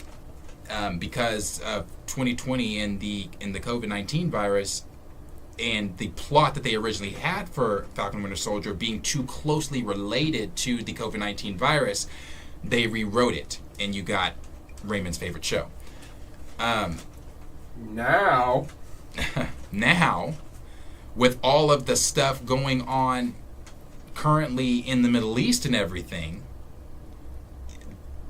because of 2020 and the COVID-19 virus, and the plot that they originally had for Falcon and Winter Soldier being too closely related to the COVID-19 virus. They rewrote it, and you got Raymond's favorite show.
Now,
with all of the stuff going on currently in the Middle East and everything,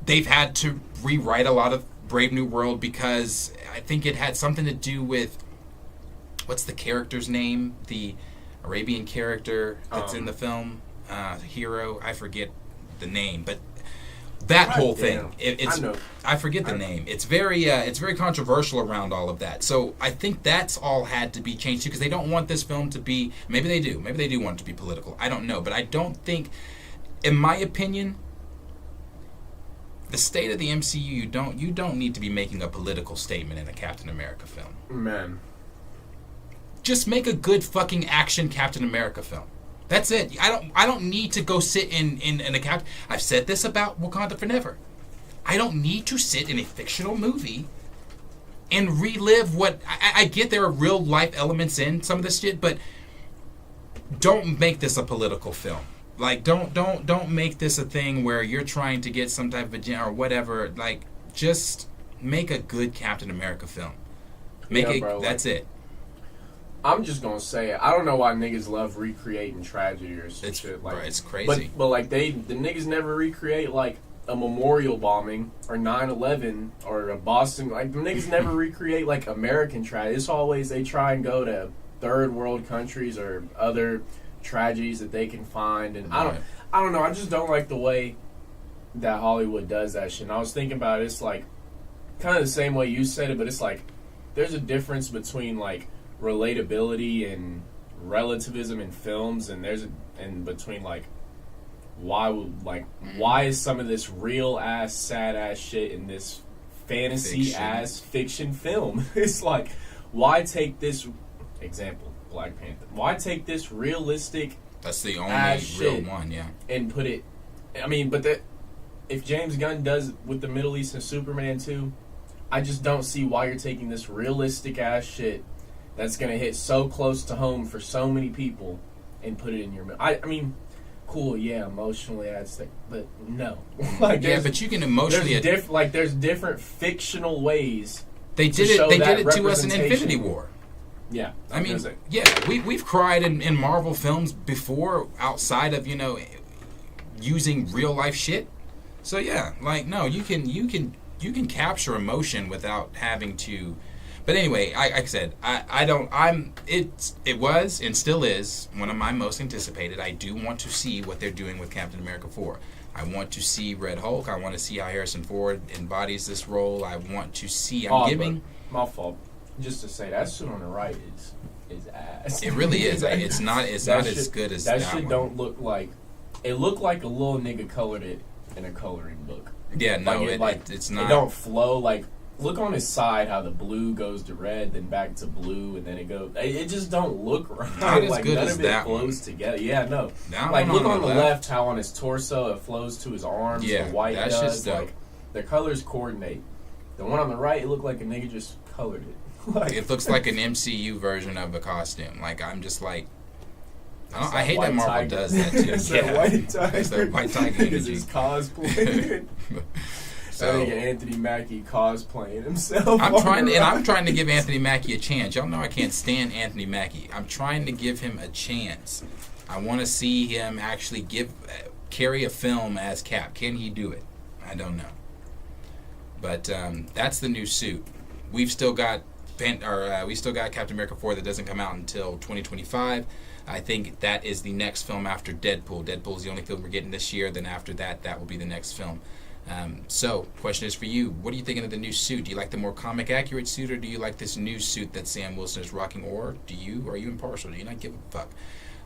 they've had to rewrite a lot of Brave New World, because I think it had something to do with, what's the character's name? The Arabian character that's in the film, hero. I forget the name, but that whole thing. I forget the name. It's very controversial around all of that. So I think that's all had to be changed too, because they don't want this film to be. Maybe they do want it to be political. I don't know, but I don't think, in my opinion, the state of the MCU, you don't need to be making a political statement in a Captain America film.
Man.
Just make a good fucking action Captain America film. That's it. I don't need to go sit in a Captain. I've said this about Wakanda Forever. I don't need to sit in a fictional movie and relive what I get. There are real life elements in some of this shit, but don't make this a political film. Like, don't make this a thing where you're trying to get some type of agenda or whatever. Like, just make a good Captain America film. That's it.
I'm just gonna say it. I don't know why niggas love recreating tragedy or some shit. Like,
it's crazy.
But like the niggas never recreate like a memorial bombing or 9/11 or a Boston. Like, the niggas never recreate like American tragedy. It's always they try and go to third world countries or other tragedies that they can find. And I don't know. I just don't like the way that Hollywood does that shit. And I was thinking about it. It's like kind of the same way you said it, but it's like there's a difference between like relatability and relativism in films, and between like why is some of this real ass sad ass shit in this fantasy ass fiction film? It's like, why take this example, Black Panther? Why take this realistic?
That's the only real one, yeah. And
put it. I mean, but if James Gunn does with the Middle East and Superman 2, I just don't see why you're taking this realistic ass shit that's going to hit so close to home for so many people and put it in your... I mean, cool, yeah, emotionally, but no. Like,
yeah, but you can emotionally...
There's different fictional ways
They did it to us in Infinity War.
Yeah.
I mean, we've cried in Marvel films before outside of, using real life shit. So yeah, like, no, you can capture emotion without having to... But anyway, like I said, it was and still is one of my most anticipated. I do want to see what they're doing with Captain America 4. I want to see Red Hulk. I want to see how Harrison Ford embodies this role. I want to see.
My fault. Just to say, that shit on the right is ass.
It really is. It's not as good as that
shit
one.
Don't look like. It looked like a little nigga colored it in a coloring book.
Yeah, no, it's not.
It don't flow like. Look on his side how the blue goes to red, then back to blue, and then it goes. It just don't look right.
Not as
like,
good
none
as
of
that
it flows
one.
Together. Yeah, no.
Like,
look on the left how on his torso it flows to his arms.
Yeah,
the white
that's
does.
just dope.
Like, their colors coordinate. The one on the right, it looked like a nigga just colored it.
It looks like an MCU version of a costume. Like, I'm just like. I hate that
white
Marvel
tiger.
does that too.
It's that white tiger.
It's that white tiger energy.
It's his cosplay. So, I think Anthony Mackie cosplaying himself.
I'm trying to give Anthony Mackie a chance. Y'all know I can't stand Anthony Mackie. I'm trying to give him a chance. I want to see him actually carry a film as Cap. Can he do it? I don't know. But that's the new suit. We've still got we still got Captain America 4 that doesn't come out until 2025. I think that is the next film after Deadpool. Deadpool is the only film we're getting this year. Then after that, that will be the next film. So, question is for you. What are you thinking of the new suit? Do you like the more comic accurate suit, or do you like this new suit that Sam Wilson is rocking? Or are you impartial? Do you not give a fuck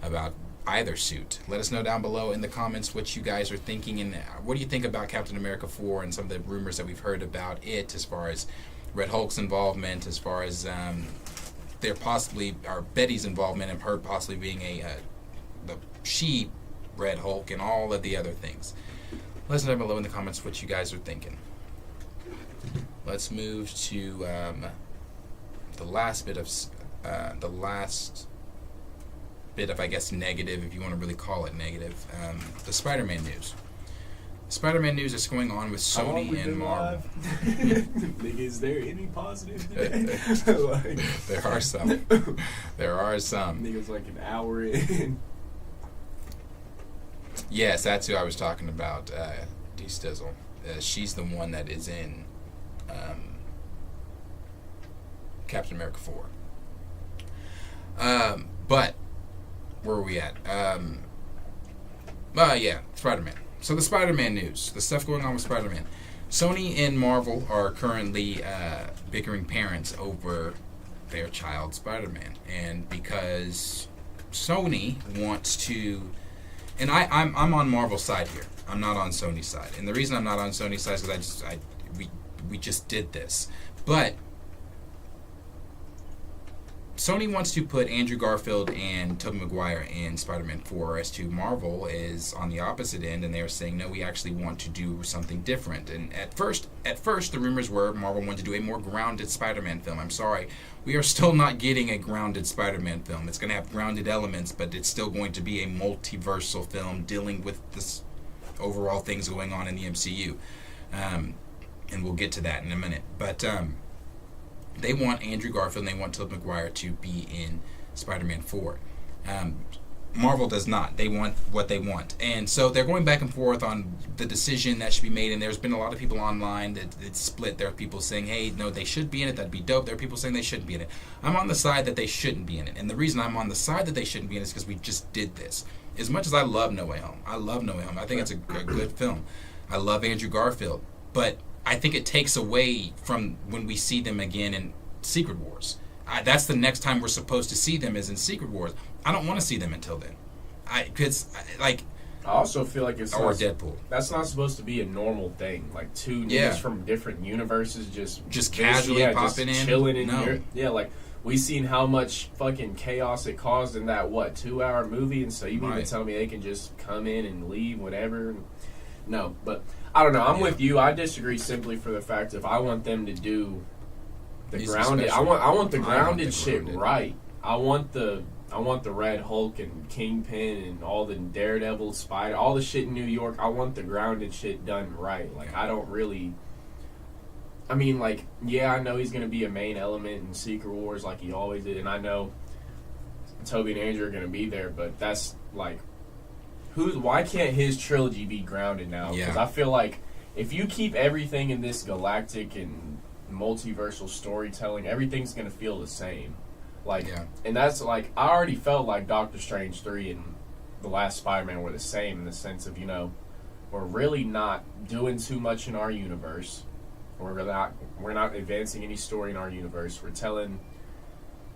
about either suit? Let us know down below in the comments what you guys are thinking, and what do you think about Captain America 4 and some of the rumors that we've heard about it, as far as Red Hulk's involvement, as far as there possibly, or Betty's involvement, and her possibly being the she Red Hulk, and all of the other things. Let us know down below in the comments what you guys are thinking. Let's move to the last bit of I guess negative, if you want to really call it negative, the Spider-Man news. Spider-Man news is going on with Sony and Marvel.
Nigga, is there any positive today?
There are some. There are some.
Nigga's like an hour in.
Yes, that's who I was talking about, D Stizzle. She's the one that is in Captain America 4. But where are we at? Yeah, Spider-Man. So the Spider-Man news, the stuff going on with Spider-Man. Sony and Marvel are currently bickering parents over their child Spider-Man, and because Sony wants to, and I'm on Marvel's side here. I'm not on Sony's side, and the reason I'm not on Sony's side is because we just did this, but Sony wants to put Andrew Garfield and Tobey Maguire in Spider-Man 4, as to Marvel is on the opposite end, and they're saying, no, we actually want to do something different. And at first, the rumors were Marvel wanted to do a more grounded Spider-Man film. I'm sorry, we are still not getting a grounded Spider-Man film. It's going to have grounded elements, but it's still going to be a multiversal film dealing with this overall things going on in the MCU. And we'll get to that in a minute. But they want Andrew Garfield and they want Tobey Maguire to be in Spider-Man 4. Marvel does not. They want what they want. And so they're going back and forth on the decision that should be made, and there's been a lot of people online that it's split. There are people saying, hey, no, they should be in it. That'd be dope. There are people saying they shouldn't be in it. I'm on the side that they shouldn't be in it. And the reason I'm on the side that they shouldn't be in it is because we just did this. As much as I love No Way Home, I think it's a good film. I love Andrew Garfield. But I think it takes away from when we see them again in Secret Wars. That's the next time we're supposed to see them, is in Secret Wars. I don't want to see them until then. I
also feel like it's
or Deadpool.
That's not supposed to be a normal thing. Like two niggas from different universes just
casually popping
just
in,
chilling in here. Yeah, like we seen how much fucking chaos it caused in that 2-hour movie, and so you mean to tell me they can just come in and leave whatever? No, but I don't know. I'm with you. I disagree simply for the fact if I want them to do the grounded, I want the grounded shit right. I want the Red Hulk and Kingpin and all the Daredevil, Spider, all the shit in New York. I want the grounded shit done right. Like, I don't really. I mean, like, yeah, I know he's gonna be a main element in Secret Wars like he always did, and I know Tobey and Andrew are gonna be there, but that's like, why can't his trilogy be grounded now? Because I feel like if you keep everything in this galactic and multiversal storytelling, everything's gonna feel the same. And that's like, I already felt like Doctor Strange 3 and the last Spider-Man were the same in the sense of, we're really not doing too much in our universe. We're not advancing any story in our universe. We're telling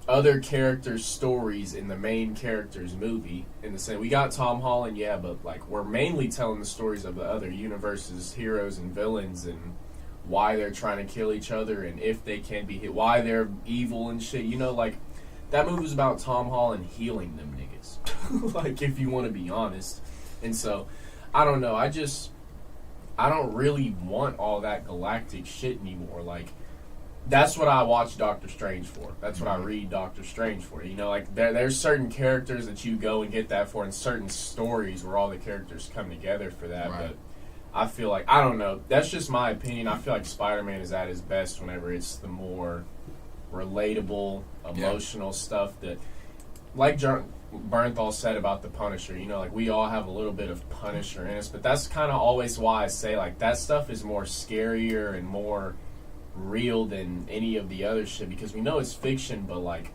other characters' stories in the main character's movie. In the sense, we got Tom Holland, but like we're mainly telling the stories of the other universe's heroes and villains and why they're trying to kill each other and if they can be hit, why they're evil and shit. Like that movie was about Tom Holland healing them niggas. Like, if you want to be honest. And so, I don't know. I don't really want all that galactic shit anymore. Like, that's what I watch Doctor Strange for. That's what I read Doctor Strange for. Like, there's certain characters that you go and get that for, and certain stories where all the characters come together for that. Right. But I feel like, I don't know. That's just my opinion. I feel like Spider-Man is at his best whenever it's the more relatable, emotional stuff that, like Bernthal said about the Punisher, like we all have a little bit of Punisher in us, but that's kind of always why I say like that stuff is more scarier and more real than any of the other shit because we know it's fiction, but like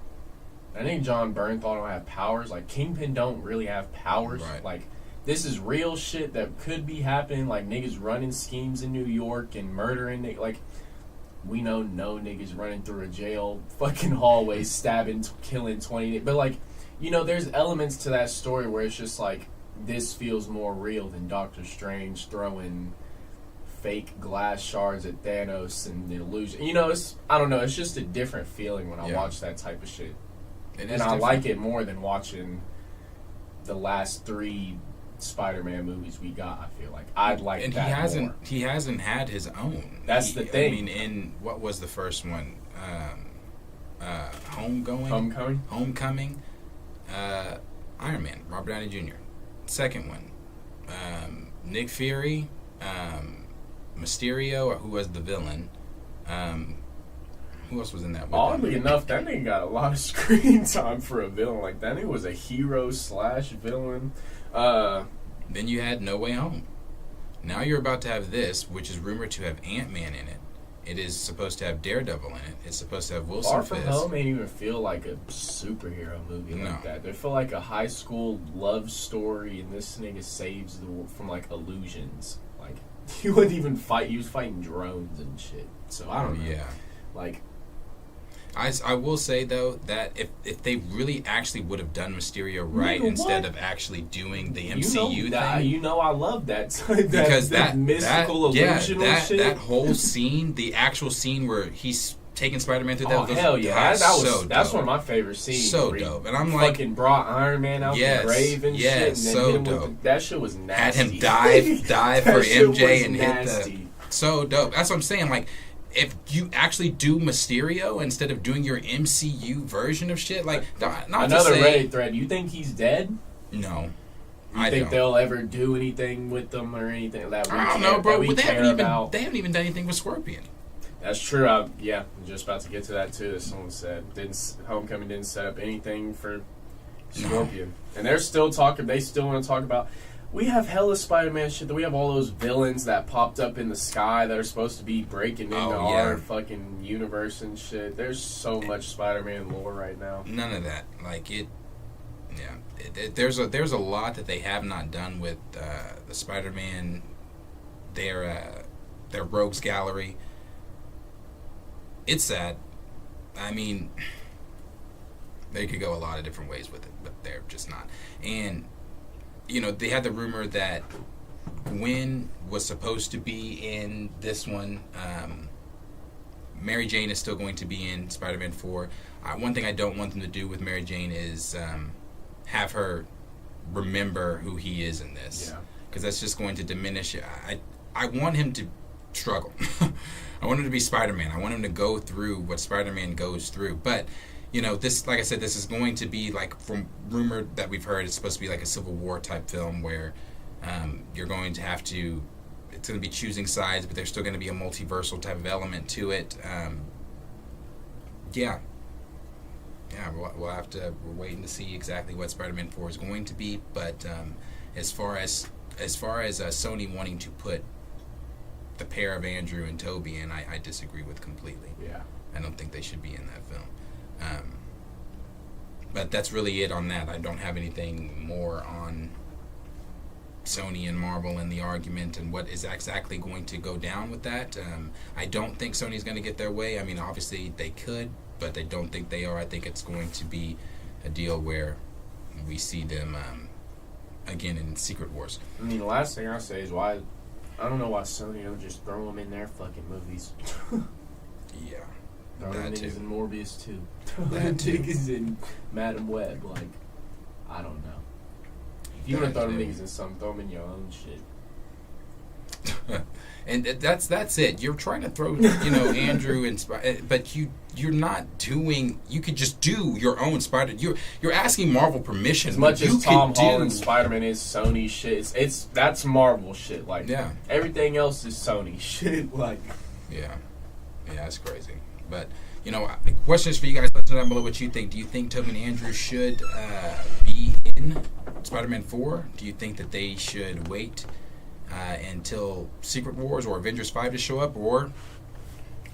I think John Bernthal don't have powers. Like Kingpin don't really have powers.
Right.
Like this is real shit that could be happening. Like niggas running schemes in New York and murdering. Like we know no niggas running through a jail fucking hallway, stabbing, killing 20. But like there's elements to that story where it's just like this feels more real than Doctor Strange throwing fake glass shards at Thanos and the illusion. I don't know. It's just a different feeling when I watch that type of shit. And I like it more than watching the last 3 Spider-Man movies we got. I feel like I'd like
and
that more.
He hasn't had his own.
That's the thing.
I mean, in what was the first one? Homecoming. Iron Man, Robert Downey Jr. Second one, Nick Fury, Mysterio, who was the villain. Who else was in that?
Oddly enough, that nigga got a lot of screen time for a villain. Like that nigga was a hero / villain.
Then you had No Way Home. Now you're about to have this, which is rumored to have Ant-Man in it. It is supposed to have Daredevil in it. It's supposed to have Wilson
Far
Fisk.
From Home ain't even feel like a superhero movie like that. They feel like a high school love story, and this nigga saves the world from like illusions. Like he wouldn't even fight. He was fighting drones and shit. So I don't know.
Yeah.
Like
I will say though that if they really actually would have done Mysterio right instead of actually doing the MCU thing,
I love that
because
that mystical illusional shit.
That whole scene, the actual scene where he's taking Spider-Man through that.
Oh hell yeah, that's
dope.
one of my favorite scenes.
So dope, and I'm like,
fucking brought Iron Man out the grave and shit, and then
so
hit him
dope.
That shit was nasty.
Had him dive for MJ and
nasty.
hit the. So dope. That's what I'm saying. Like, if you actually do Mysterio instead of doing your MCU version of shit, like not
another
to say,
Reddit thread. You think he's dead?
No.
You think they'll ever do anything with them or anything that we
I don't know, bro.
But
they haven't even done anything with Scorpion.
That's true. I'm just about to get to that too. As someone said, Homecoming didn't set up anything for Scorpion, and they're still talking. They still want to talk about. We have hella Spider-Man shit. We have all those villains that popped up in the sky that are supposed to be breaking into our fucking universe and shit. There's so much Spider-Man lore right now.
None of that. Like it. Yeah. There's a lot that they have not done with the Spider-Man. Their rogues gallery. It's sad. I mean, they could go a lot of different ways with it, but they're just not. And they had the rumor that Gwen was supposed to be in this one. Mary Jane is still going to be in Spider-Man 4. One thing I don't want them to do with Mary Jane is have her remember who he is in this. Yeah. Because that's just going to diminish it. I want him to struggle. I want him to be Spider-Man. I want him to go through what Spider-Man goes through. But this, like I said, this is going to be like, from rumor that we've heard, it's supposed to be like a Civil War type film where you're going to have to, it's going to be choosing sides, but there's still going to be a multiversal type of element to it. We'll have to, we're waiting to see exactly what Spider-Man 4 is going to be. But as far as Sony wanting to put the pair of Andrew and Toby in, I disagree with completely.
Yeah.
I don't think they should be in that film. But that's really it on that. I don't have anything more on Sony and Marvel and the argument and what is exactly going to go down with that. I don't think Sony's going to get their way. I mean, obviously they could, but I don't think they are. I think it's going to be a deal where we see them again in Secret Wars.
I mean, the last thing I'll say is I don't know why Sony don't just throw them in their fucking movies.
Yeah.
Throw them niggas in Morbius too.
That too.
Niggas in Madam Web. Like, I don't know. If you want to throw them niggas in something, throw them in your own shit.
And that's it. You're trying to throw, Andrew and but you're not doing. You could just do your own Spider. You're asking Marvel permission.
As much as Tom Holland's Spider-Man is Sony shit, that's Marvel shit. Like, everything else is Sony shit. Like,
yeah, that's crazy. But questions for you guys. Let us know down below what you think. Do you think Tobey and Andrew should be in Spider-Man 4? Do you think that they should wait until Secret Wars or Avengers 5 to show up, or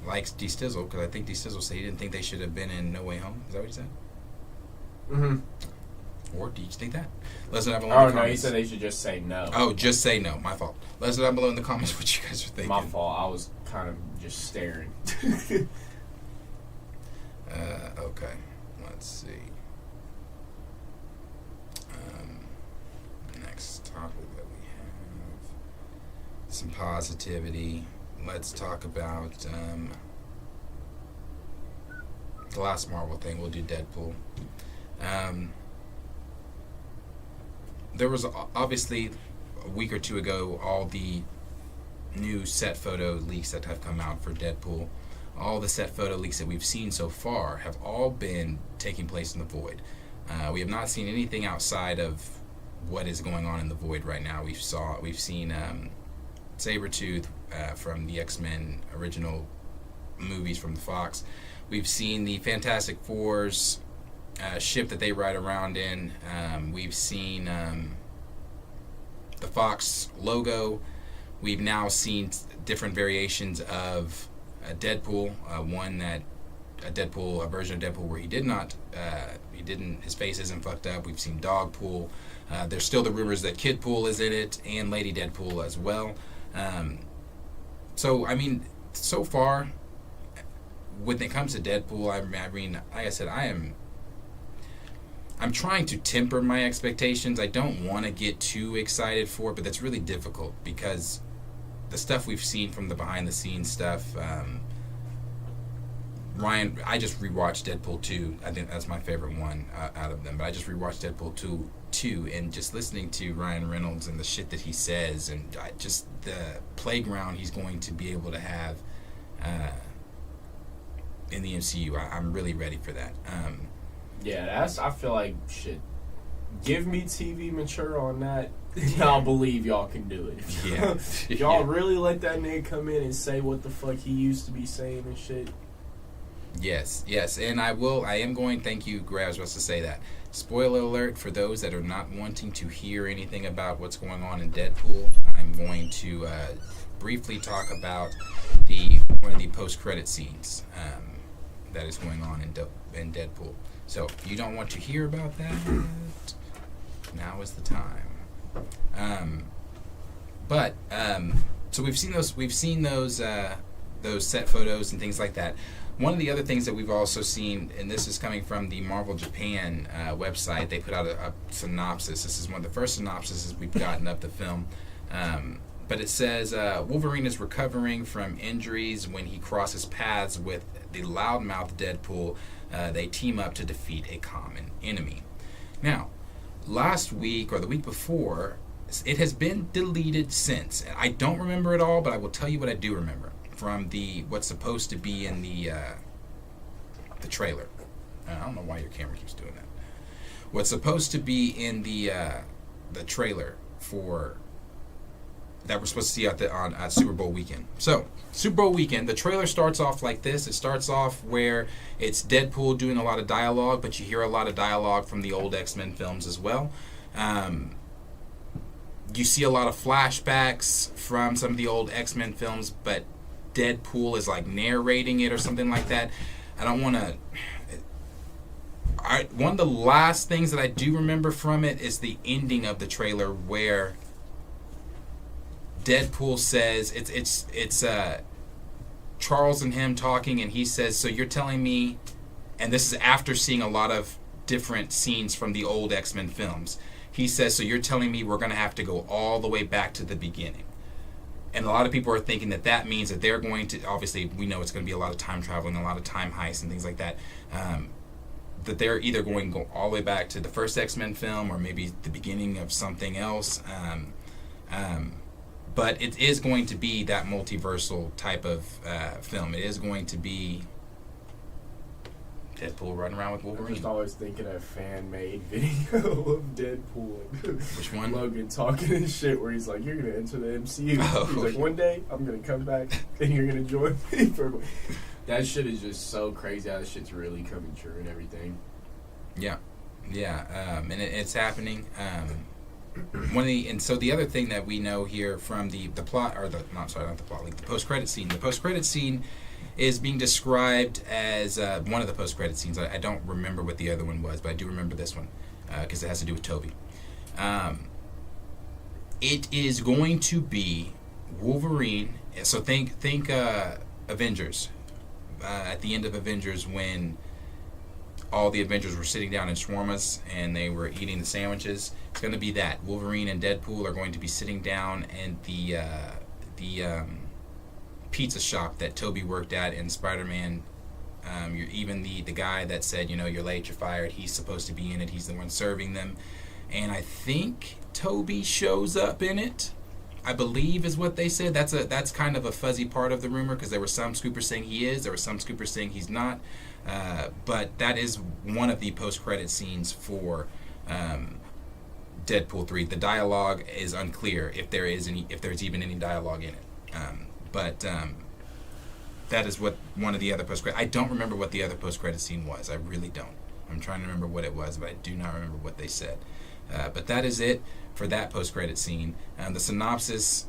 likes D Stizzle, because I think D Stizzle said he didn't think they should have been in No Way Home. Is that what he said?
Mm-hmm.
Or do you think that? Let us know down below in the comments.
No, he said they should just say no.
Oh, just say no. My fault. Let us know down below in the comments what you guys are thinking.
My fault. I was kind of just staring.
Okay. Let's see. Next topic that we have. Some positivity. Let's talk about the last Marvel thing. We'll do Deadpool. There was obviously a week or two ago all the new set photo leaks that have come out for Deadpool. All the set photo leaks that we've seen so far have all been taking place in the Void. We have not seen anything outside of what is going on in the Void right now. We've seen Sabretooth from the X-Men original movies from the Fox. We've seen the Fantastic Four's ship that they ride around in. We've seen the Fox logo. We've now seen different variations of Deadpool. A version of Deadpool where his face isn't fucked up. We've seen Dogpool. There's still the rumors that Kidpool is in it and Lady Deadpool as well. So I mean, so far, when it comes to Deadpool, I mean, like I said, I'm trying to temper my expectations. I don't want to get too excited for it, but that's really difficult because the stuff we've seen from the behind-the-scenes stuff. Ryan, I just rewatched Deadpool 2. I think that's my favorite one out of them. But I just rewatched Deadpool 2, and just listening to Ryan Reynolds and the shit that he says, and just the playground he's going to be able to have in the MCU. I'm really ready for that.
Yeah, I feel like, shit, give me TV mature on that, and I'll believe y'all can do it.
Yeah.
If y'all really let that nigga come in and say what the fuck he used to be saying and shit.
Yes, and I am going, thank you, Gray, I was supposed to say that. Spoiler alert for those that are not wanting to hear anything about what's going on in Deadpool. I'm going to briefly talk about one of the post-credit scenes that is going on in Deadpool. So if you don't want to hear about that, now is the time. So we've seen those set photos and things like that. One of the other things that we've also seen, and this is coming from the Marvel Japan website, they put out a synopsis. This is one of the first synopsises we've gotten of the film. But it says, Wolverine is recovering from injuries when he crosses paths with the loudmouth Deadpool. They team up to defeat a common enemy. Now, last week or the week before, it has been deleted since. I don't remember it all, but I will tell you what I do remember from what's supposed to be in the trailer. I don't know why your camera keeps doing that. What's supposed to be in the trailer for that we're supposed to see at Super Bowl weekend. So, Super Bowl weekend, the trailer starts off like this. It starts off where it's Deadpool doing a lot of dialogue, but you hear a lot of dialogue from the old X-Men films as well. You see a lot of flashbacks from some of the old X-Men films, but Deadpool is like narrating it or something like that. I don't want to... One of the last things that I do remember from it is the ending of the trailer where Deadpool says, it's Charles and him talking, and he says, so you're telling me, and this is after seeing a lot of different scenes from the old X-Men films, he says, so you're telling me we're going to have to go all the way back to the beginning. And a lot of people are thinking that means that they're going to, obviously we know it's going to be a lot of time traveling, a lot of time heists and things like that, that they're either going to go all the way back to the first X-Men film or maybe the beginning of something else. But it is going to be that multiversal type of film. It is going to be Deadpool running around with Wolverine.
I'm just always thinking of a fan-made video of Deadpool.
Which one?
Logan talking and shit where he's like, you're going to enter the MCU.
Oh.
He's like, one day I'm going to come back and you're going to join me. That shit is just so crazy how this shit's really coming true and everything.
Yeah. And it's happening. So the other thing that we know here from the plot, or not the plot link, the post-credit scene. The post-credit scene is being described as one of the post-credit scenes. I don't remember what the other one was, but I do remember this one because it has to do with Toby. It is going to be Wolverine. So think Avengers. At the end of Avengers, when all the Avengers were sitting down in shawarmas and they were eating the sandwiches, it's going to be that. Wolverine and Deadpool are going to be sitting down in the pizza shop that Toby worked at in Spider-Man. Even the guy that said, you're late, you're fired, he's supposed to be in it. He's the one serving them. And I think Toby shows up in it, I believe is what they said. That's kind of a fuzzy part of the rumor because there were some scoopers saying he is, there were some scoopers saying he's not. But that is one of the post-credit scenes for Deadpool 3. The dialogue is unclear if there's even any dialogue in it. But that is what one of the other post-credit. I don't remember what the other post-credit scene was. I really don't. I'm trying to remember what it was, but I do not remember what they said. But that is it for that post-credit scene. The synopsis,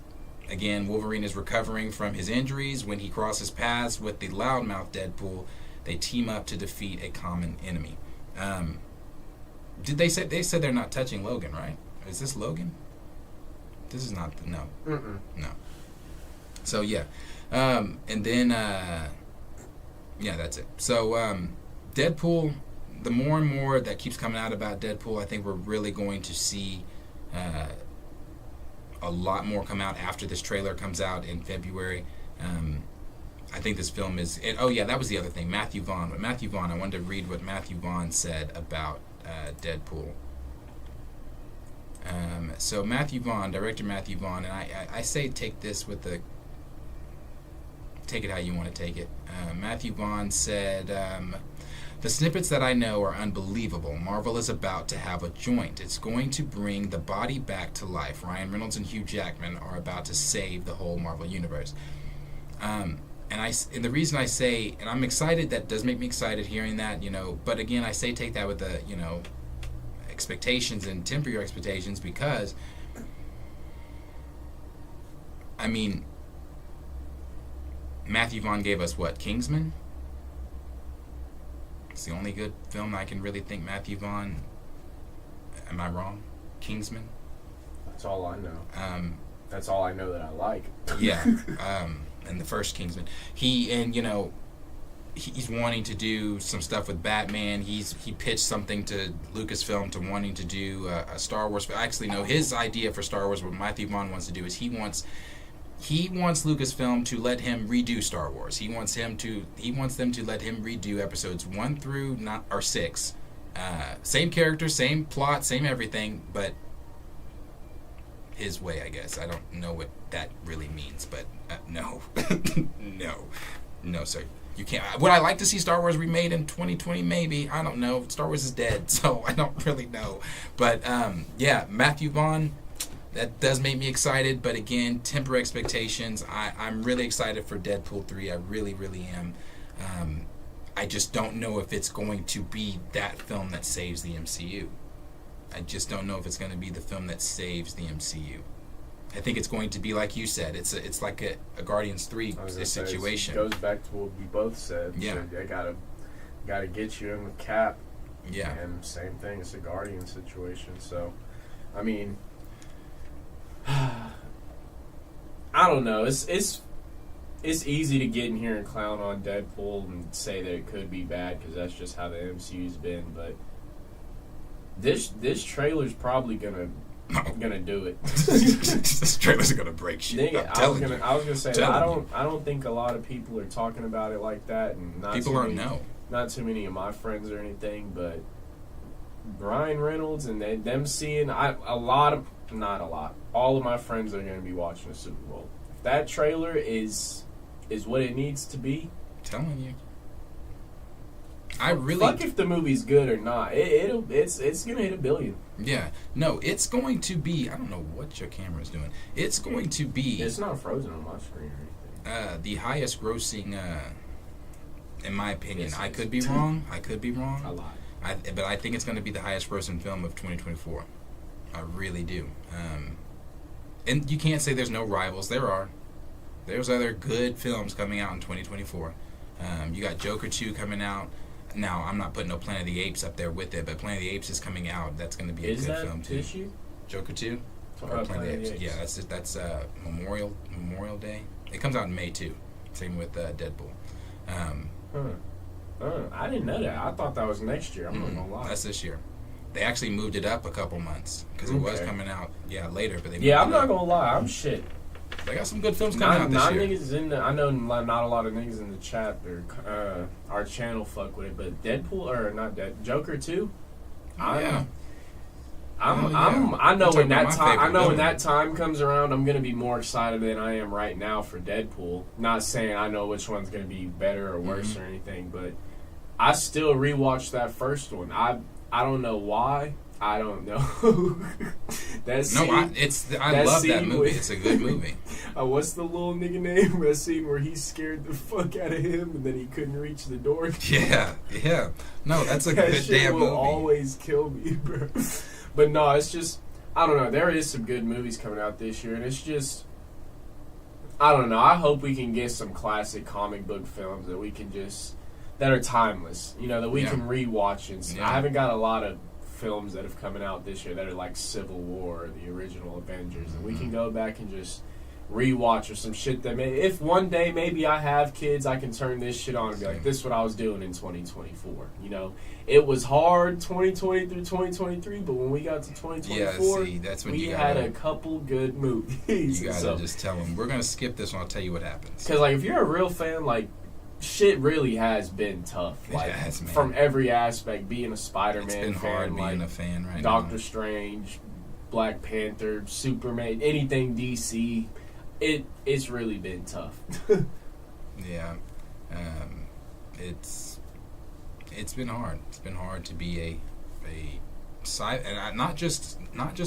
again, Wolverine is recovering from his injuries. When he crosses paths with the loudmouth Deadpool, they team up to defeat a common enemy. Did they said they're not touching Logan, right? Is this Logan? This is not no.
Mm-mm.
No. So yeah. And then yeah, that's it. So Deadpool, the more and more that keeps coming out about Deadpool, I think we're really going to see a lot more come out after this trailer comes out in February. I think this film is... oh, yeah, that was the other thing. Matthew Vaughn. I wanted to read what Matthew Vaughn said about Deadpool. So Matthew Vaughn, director Matthew Vaughn, and I say take this with the... Take it how you want to take it. Matthew Vaughn said... the snippets that I know are unbelievable. Marvel is about to have a joint. It's going to bring the body back to life. Ryan Reynolds and Hugh Jackman are about to save the whole Marvel universe. And the reason I say, and I'm excited, that does make me excited hearing that, but again, I say take that with the, expectations and temper your expectations because, I mean, Matthew Vaughn gave us what, Kingsman? It's the only good film I can really think Matthew Vaughn. Am I wrong? Kingsman?
That's all I know. That's all I know that I like.
Yeah. And the first Kingsman. He's wanting to do some stuff with Batman. He pitched something to Lucasfilm to wanting to do a Star Wars. Actually, no. His idea for Star Wars, what Matthew Vaughn wants to do is he wants Lucasfilm to let him redo Star Wars. He wants them to let him redo episodes 1 through 6. Same character, same plot, same everything, but his way, I guess. I don't know what that really means, but no. No, sir. You can't. Would I like to see Star Wars remade in 2020? Maybe. I don't know. Star Wars is dead, so I don't really know. But yeah, Matthew Vaughn. That does make me excited, but again, temper expectations. I'm really excited for Deadpool 3. I really, really am. I just don't know if it's going to be that film that saves the MCU. I just don't know if it's going to be the film that saves the MCU. I think it's going to be like you said. It's like a Guardians 3 situation.
It goes back to what we both said.
Yeah.
So I gotta get you in with Cap.
Yeah.
And same thing. It's a Guardian situation. So, I mean, I don't know. It's easy to get in here and clown on Deadpool and say that it could be bad because that's just how the MCU's been. But this trailer's probably gonna do it.
This trailer's gonna break shit.
I was gonna say I don't think a lot of people are talking about it like that, and not too many of my friends or anything, but Ryan Reynolds and them seeing all of my friends are gonna be watching the Super Bowl. If that trailer is what it needs to be,
I'm telling you.
Fuck if the movie's good or not. It's gonna hit $1 billion.
Yeah, no, it's going to be. I don't know what your camera's doing. It's going to be.
It's not frozen on my screen or anything.
The highest grossing, in my opinion. I could be wrong.
I lied.
But I think it's going to be the highest grossing film of 2024. I really do. And you can't say there's no rivals. There are. There's other good films coming out in 2024. You got Joker 2 coming out. Now, I'm not putting no Planet of the Apes up there with it, but Planet of the Apes is coming out. That's going to be a good film too.
Is that issue?
Joker 2? Or Planet of the Apes? Yeah, that's Memorial Day. It comes out in May too. Same with Deadpool.
I didn't know that. I thought that was next year. I'm not gonna lie.
That's this year. They actually moved it up a couple months because it was coming out later, but they moved
I'm not gonna lie. I'm shit.
They got some good films coming out this year.
Niggas in the, I know not a lot of niggas in the chat or our channel fuck with it, but Deadpool or not Joker 2. I know when that time. I know when that time comes around, I'm gonna be more excited than I am right now for Deadpool. Not saying I know which one's gonna be better or worse or anything, but I still rewatched that first one. I don't know why. I don't know. I love that movie. It's a good movie. What's the little nigga name? That scene where he scared the fuck out of him and then he couldn't reach the door.
Yeah. No, that's a good damn movie.
That will always kill me, bro. But no, it's just, I don't know. There is some good movies coming out this year, and it's just, I don't know. I hope we can get some classic comic book films that we can that are timeless, that we can rewatch and see. I haven't got a lot of films that have coming out this year that are like Civil War or the original Avengers, and we can go back and just rewatch or some shit that if one day maybe I have kids, I can turn this shit on and be like, this is what I was doing in 2024. It was hard 2020 through 2023, but when we got to 2024,
that's when
we had a couple good movies.
You gotta just tell them, we're gonna skip this one, I'll tell you what happens.
Because if you're a real fan, shit really has been tough. From every aspect, being a Spider-Man fan.
It's been hard being a fan right
Doctor
now. Strange,
Black Panther, Superman, anything DC. It's really been tough.
Yeah. It's been hard. It's been hard to be a and not just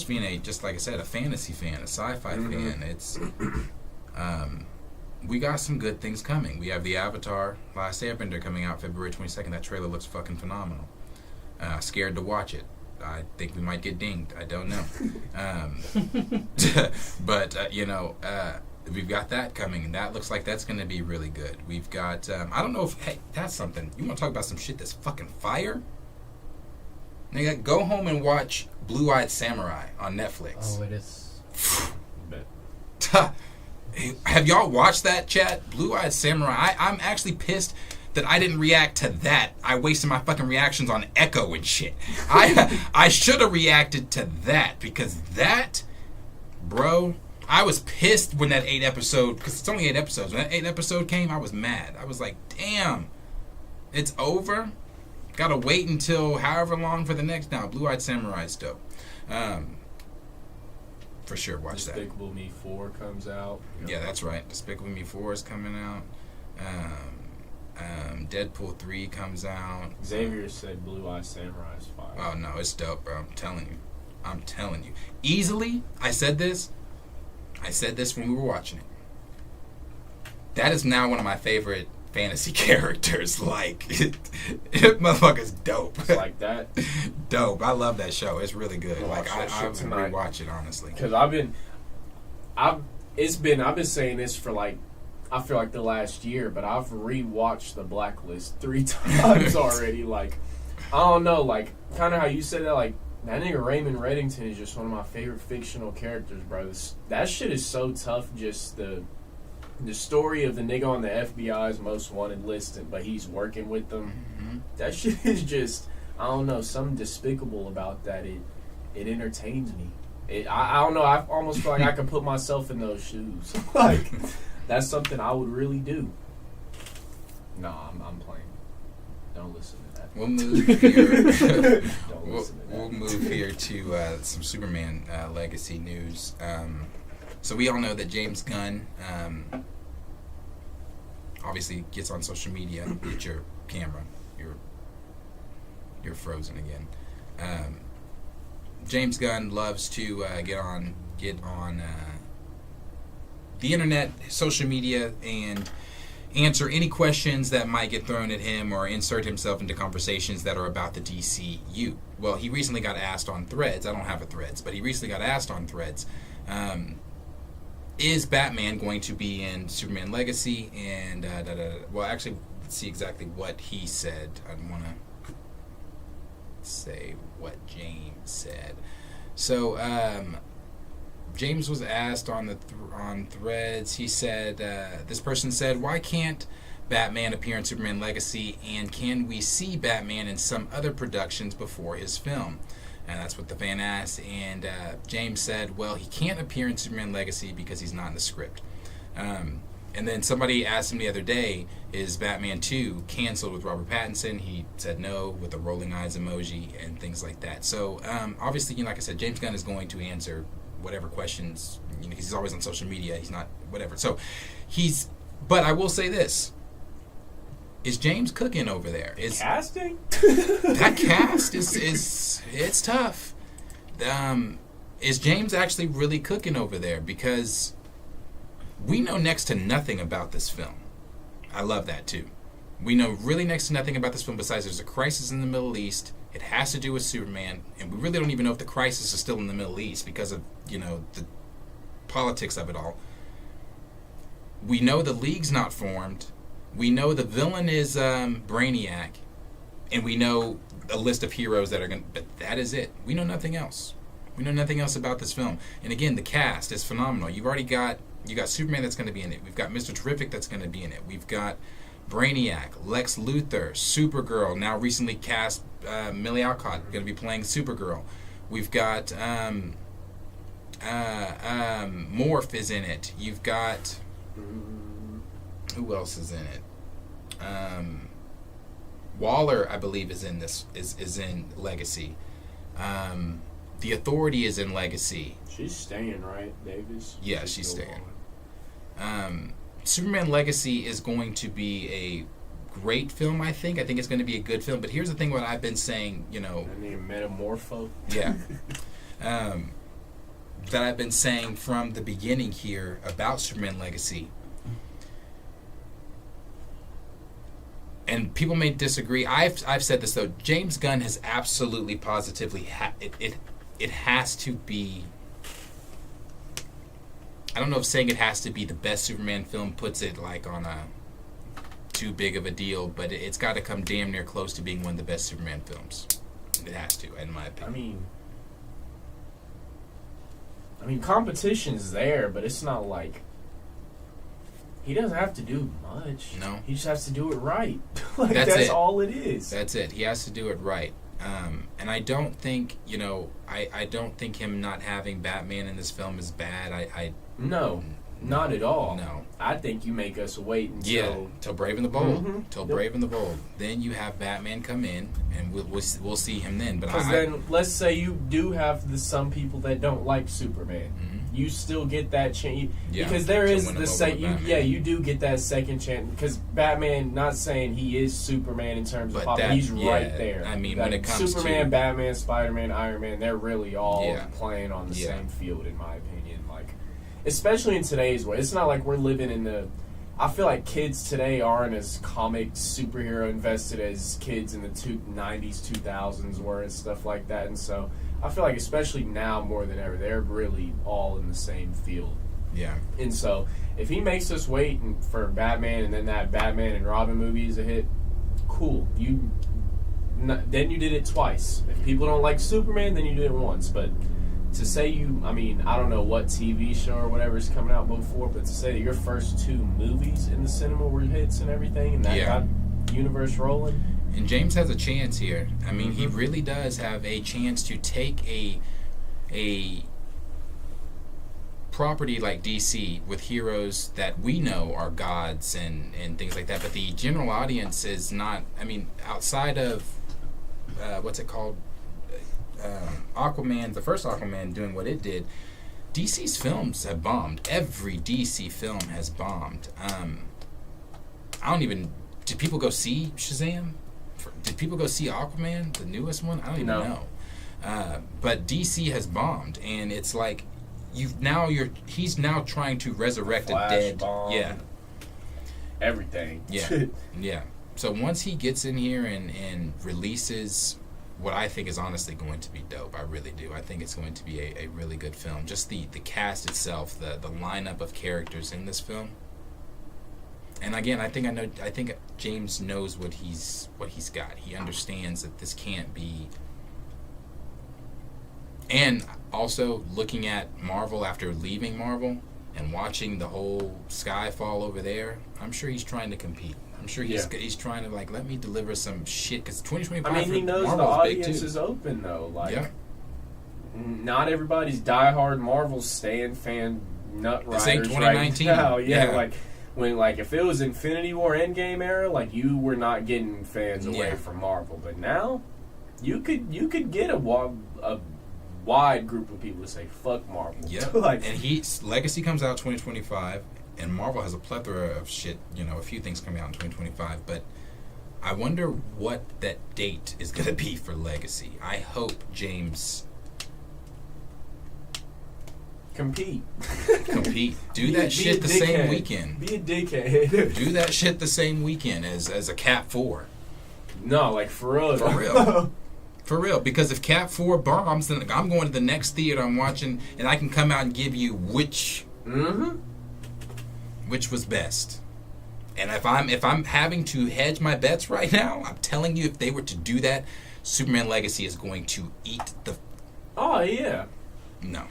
being just like I said, a fantasy fan, a sci-fi fan. It's we got some good things coming. We have the Avatar Last Airbender coming out February 22nd. That trailer looks fucking phenomenal. Scared to watch it. I think we might get dinged. I don't know. But we've got that coming, and that looks like that's going to be really good. We've got, I don't know if, hey, that's something. You want to talk about some shit that's fucking fire? Nigga, go home and watch Blue-Eyed Samurai on Netflix.
Oh, it is.
Have y'all watched that, chat? Blue-Eyed Samurai. I'm actually pissed that I didn't react to that. I wasted my fucking reactions on Echo and shit. I should have reacted to that, because that, bro, I was pissed when that 8 episode, because it's only 8 episodes. When that 8 episode came, I was mad. I was like, damn, it's over? Gotta wait until however long for the next. Now, Blue-Eyed Samurai is dope. For sure, watch that.
Despicable Me 4 comes out.
Yeah, that's right. Despicable Me 4 is coming out. Deadpool 3 comes out.
Xavier said Blue-Eyed Samurai is fire.
Oh, no, it's dope, bro. I'm telling you. Easily, I said this when we were watching it. That is now one of my favorite fantasy characters. It motherfucker's dope.
It's like that.
Dope. I love that show. It's really good. I would rewatch it, honestly.
Because I've been saying this for I feel like the last year, but I've rewatched The Blacklist 3 times already. I don't know, kind of how you said that, that nigga Raymond Reddington is just one of my favorite fictional characters, bro. That shit is so tough, just the story of the nigga on the FBI's most wanted list, but he's working with them. Mm-hmm. That shit is just, I don't know, something despicable about that. It entertains me. I don't know, I almost feel like I could put myself in those shoes. That's something I would really do. No, I'm playing. Don't listen to that.
We'll move here. We'll move here to some Superman legacy news. So we all know that James Gunn obviously gets on social media. Get your camera. You're frozen again. James Gunn loves to get on the internet, social media, and answer any questions that might get thrown at him or insert himself into conversations that are about the DCU. Well, he recently got asked on Threads. I don't have a Threads, but he recently got asked on Threads. is Batman going to be in Superman Legacy? And well, actually, let's see exactly what he said. I want to say what James said. So James was asked on on Threads. He said, this person said, "Why can't Batman appear in Superman Legacy, and can we see Batman in some other productions before his film?" And that's what the fan asked. And James said, well, he can't appear in Superman Legacy because he's not in the script. And then somebody asked him the other day, is Batman 2 canceled with Robert Pattinson? He said no, with a rolling eyes emoji and things like that. So obviously, like I said, James Gunn is going to answer whatever questions. He's always on social media. He's not whatever. So but I will say this. Is James cooking over there? Is
casting?
That cast is it's tough. Is James actually really cooking over there? Because we know next to nothing about this film. I love that too. We know really next to nothing about this film besides there's a crisis in the Middle East. It has to do with Superman, and we really don't even know if the crisis is still in the Middle East because of the politics of it all. We know the League's not formed. We know the villain is Brainiac, and we know a list of heroes that are going to... But that is it. We know nothing else. We know nothing else about this film. And again, the cast is phenomenal. You've already got... You got Superman that's going to be in it. We've got Mr. Terrific that's going to be in it. We've got Brainiac, Lex Luthor, Supergirl, now recently cast Millie Alcott, going to be playing Supergirl. We've got... Morph is in it. You've got... Who else is in it? Waller, I believe, is in this. Is in Legacy. The Authority is in Legacy.
She's staying, right, Davis?
Yeah, she's staying. Superman Legacy is going to be a great film. I think it's going to be a good film. But here's the thing: what I've been saying,
I need Metamorpho.
Yeah. That I've been saying from the beginning here about Superman Legacy. And people may disagree. I've said this though. James Gunn has absolutely, positively, it has to be. I don't know if saying it has to be the best Superman film puts it like on a too big of a deal, but it's got to come damn near close to being one of the best Superman films. It has to, in my opinion.
I mean, competition's there, but it's not like. He doesn't have to do much.
No.
He just has to do it right.
That's it.
All it is.
That's it. He has to do it right. And I don't think, I don't think him not having Batman in this film is bad.
No, not at all.
No.
I think you make us wait until...
till Brave and the Bold.
Mm-hmm.
Till Brave and the Bold. Then you have Batman come in, and we'll see him then. But
Because then, let's say you do have some people that don't like Superman.
Mm-hmm.
You still get that chance.
Yeah,
because there is you do get that second chance. Because Batman, not saying he is Superman in terms of pop, he's right there.
I mean, when it comes
Superman,
to...
Batman, Spider-Man, Iron Man, they're really all playing on the
Yeah.
same field, in my opinion. Like, especially in today's world. It's not like we're living in the... I feel like kids today aren't as comic superhero invested as kids in the 90s, 2000s were and stuff like that. And so I feel like especially now more than ever, they're really all in the same field.
Yeah.
And so if he makes us wait for Batman and then that Batman and Robin movie is a hit, cool. Then you did it twice. If people don't like Superman, then you did it once. But to say I don't know what TV show or whatever is coming out before, but to say that your first two movies in the cinema were hits and everything, and that got universe rolling.
And James has a chance here. I mean, he really does have a chance to take a property like DC with heroes that we know are gods and things like that, but the general audience is not. I mean, outside of what's it called? Aquaman, the first Aquaman doing what it did, DC's films have bombed. Every DC film has bombed. Did people go see Shazam? Did people go see Aquaman, the newest one? I don't even know. But DC has bombed, and it's like he's now trying to resurrect
Flash,
a dead
bomb, everything.
Yeah. So once he gets in here and releases what I think is honestly going to be dope. I really do. I think it's going to be a really good film. Just the cast itself, the lineup of characters in this film. And again, I think James knows what he's got. He understands that this can't be. And also looking at Marvel after leaving Marvel and watching the whole sky fall over there, I'm sure he's trying to compete. I'm sure he's trying to let me deliver some shit, because 2025.
I mean, he knows
Marvel's
the audience
big too.
is open though. Not everybody's diehard Marvel fan nut riders.
This ain't 2019.
Right now. Yeah. If it was Infinity War Endgame era, you were not getting fans away from Marvel. But now, you could get a wide group of people to say fuck Marvel.
Yeah. And Legacy comes out 2025. And Marvel has a plethora of shit, a few things coming out in 2025. But I wonder what that date is going to be for Legacy. I hope James...
Compete.
Do that shit the same weekend.
Be a dickhead.
Do that shit the same weekend as a Cap 4.
No, for real.
For real. For real. Because if Cap 4 bombs, then I'm going to the next theater I'm watching, and I can come out and give you which was best. And if I'm having to hedge my bets right now, I'm telling you, if they were to do that, Superman Legacy is going to eat the...
Oh, yeah.
No.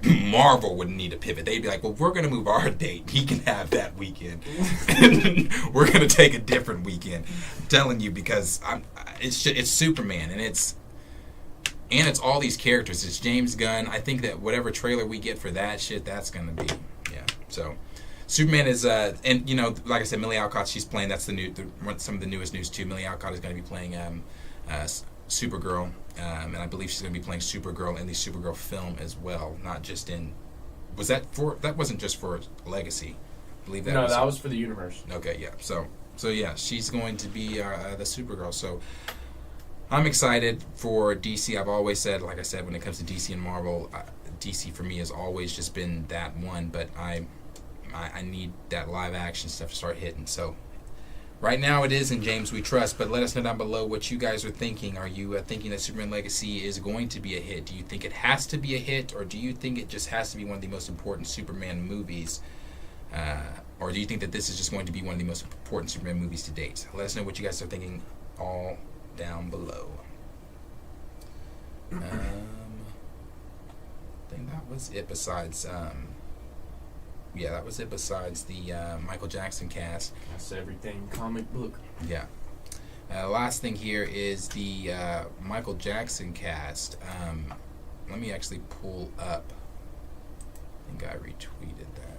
Marvel would need a pivot. They'd be like, well, we're going to move our date. He can have that weekend. And we're going to take a different weekend. I'm telling you, because it's Superman, and it's all these characters. It's James Gunn. I think that whatever trailer we get for that shit, that's going to be... Yeah. So... Superman is, and like I said, Millie Alcott, she's playing. That's some of the newest news too. Millie Alcott is going to be playing Supergirl, and I believe she's going to be playing Supergirl in the Supergirl film as well. Not just in. That wasn't just for Legacy. I believe that.
No, that was for the universe.
Okay, yeah. So yeah, she's going to be the Supergirl. So I'm excited for DC. I've always said, like I said, when it comes to DC and Marvel, DC for me has always just been that one. But I need that live action stuff to start hitting. So right now it is in James We Trust, but let us know down below what you guys are thinking. Are you thinking that Superman Legacy is going to be a hit? Do you think it has to be a hit, or do you think it just has to be one of the most important Superman movies? Or do you think that this is just going to be one of the most important Superman movies to date? Let us know what you guys are thinking all down below. I think that was it besides... Yeah, that was it besides the Michael Jackson cast.
That's everything comic book.
Yeah. Last thing here is the Michael Jackson cast. Let me actually pull up. I think I retweeted that.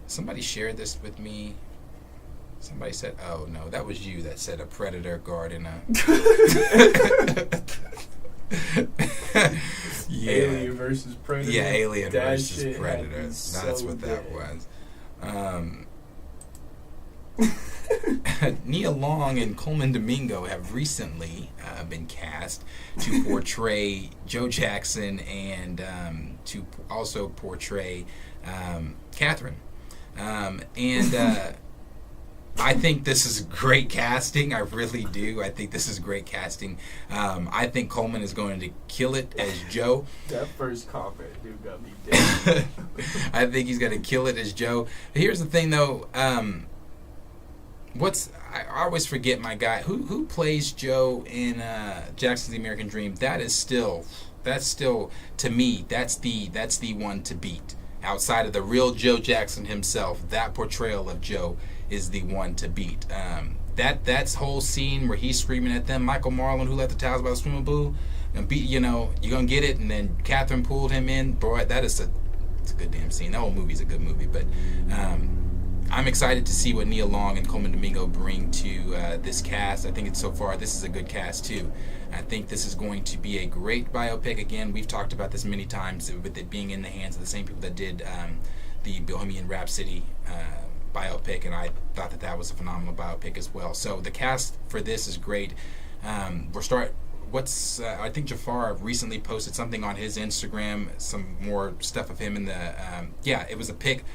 Somebody shared this with me. Somebody said, oh no, that was you that said a predator guarding a... Yeah.
Alien versus Predator.
Yeah, Alien versus
shit
Predator. That's what that was. Nia Long and Coleman Domingo have recently been cast to portray Joe Jackson and to also portray Catherine. I think this is great casting. I really do. I think this is great casting. I think Coleman is going to kill it as Joe.
That first comment, dude, got me dead.
I think he's going to kill it as Joe. But here's the thing, though. I always forget my guy who plays Joe in Jackson's The American Dream. That's still to me. That's the one to beat. Outside of the real Joe Jackson himself, that portrayal of Joe is the one to beat. That whole scene where he's screaming at them, Michael Marlon, who left the towels by the swimming pool, and you're gonna get it, and then Catherine pulled him in. Boy, it's a good damn scene. The whole movie's a good movie, but I'm excited to see what Nia Long and Coleman Domingo bring to this cast. I think so far this is a good cast too. I think this is going to be a great biopic. Again, we've talked about this many times with it being in the hands of the same people that did the Bohemian Rhapsody biopic, and I thought that was a phenomenal biopic as well. So the cast for this is great. I think Jafar recently posted something on his Instagram, some more stuff of him in the it was a pic.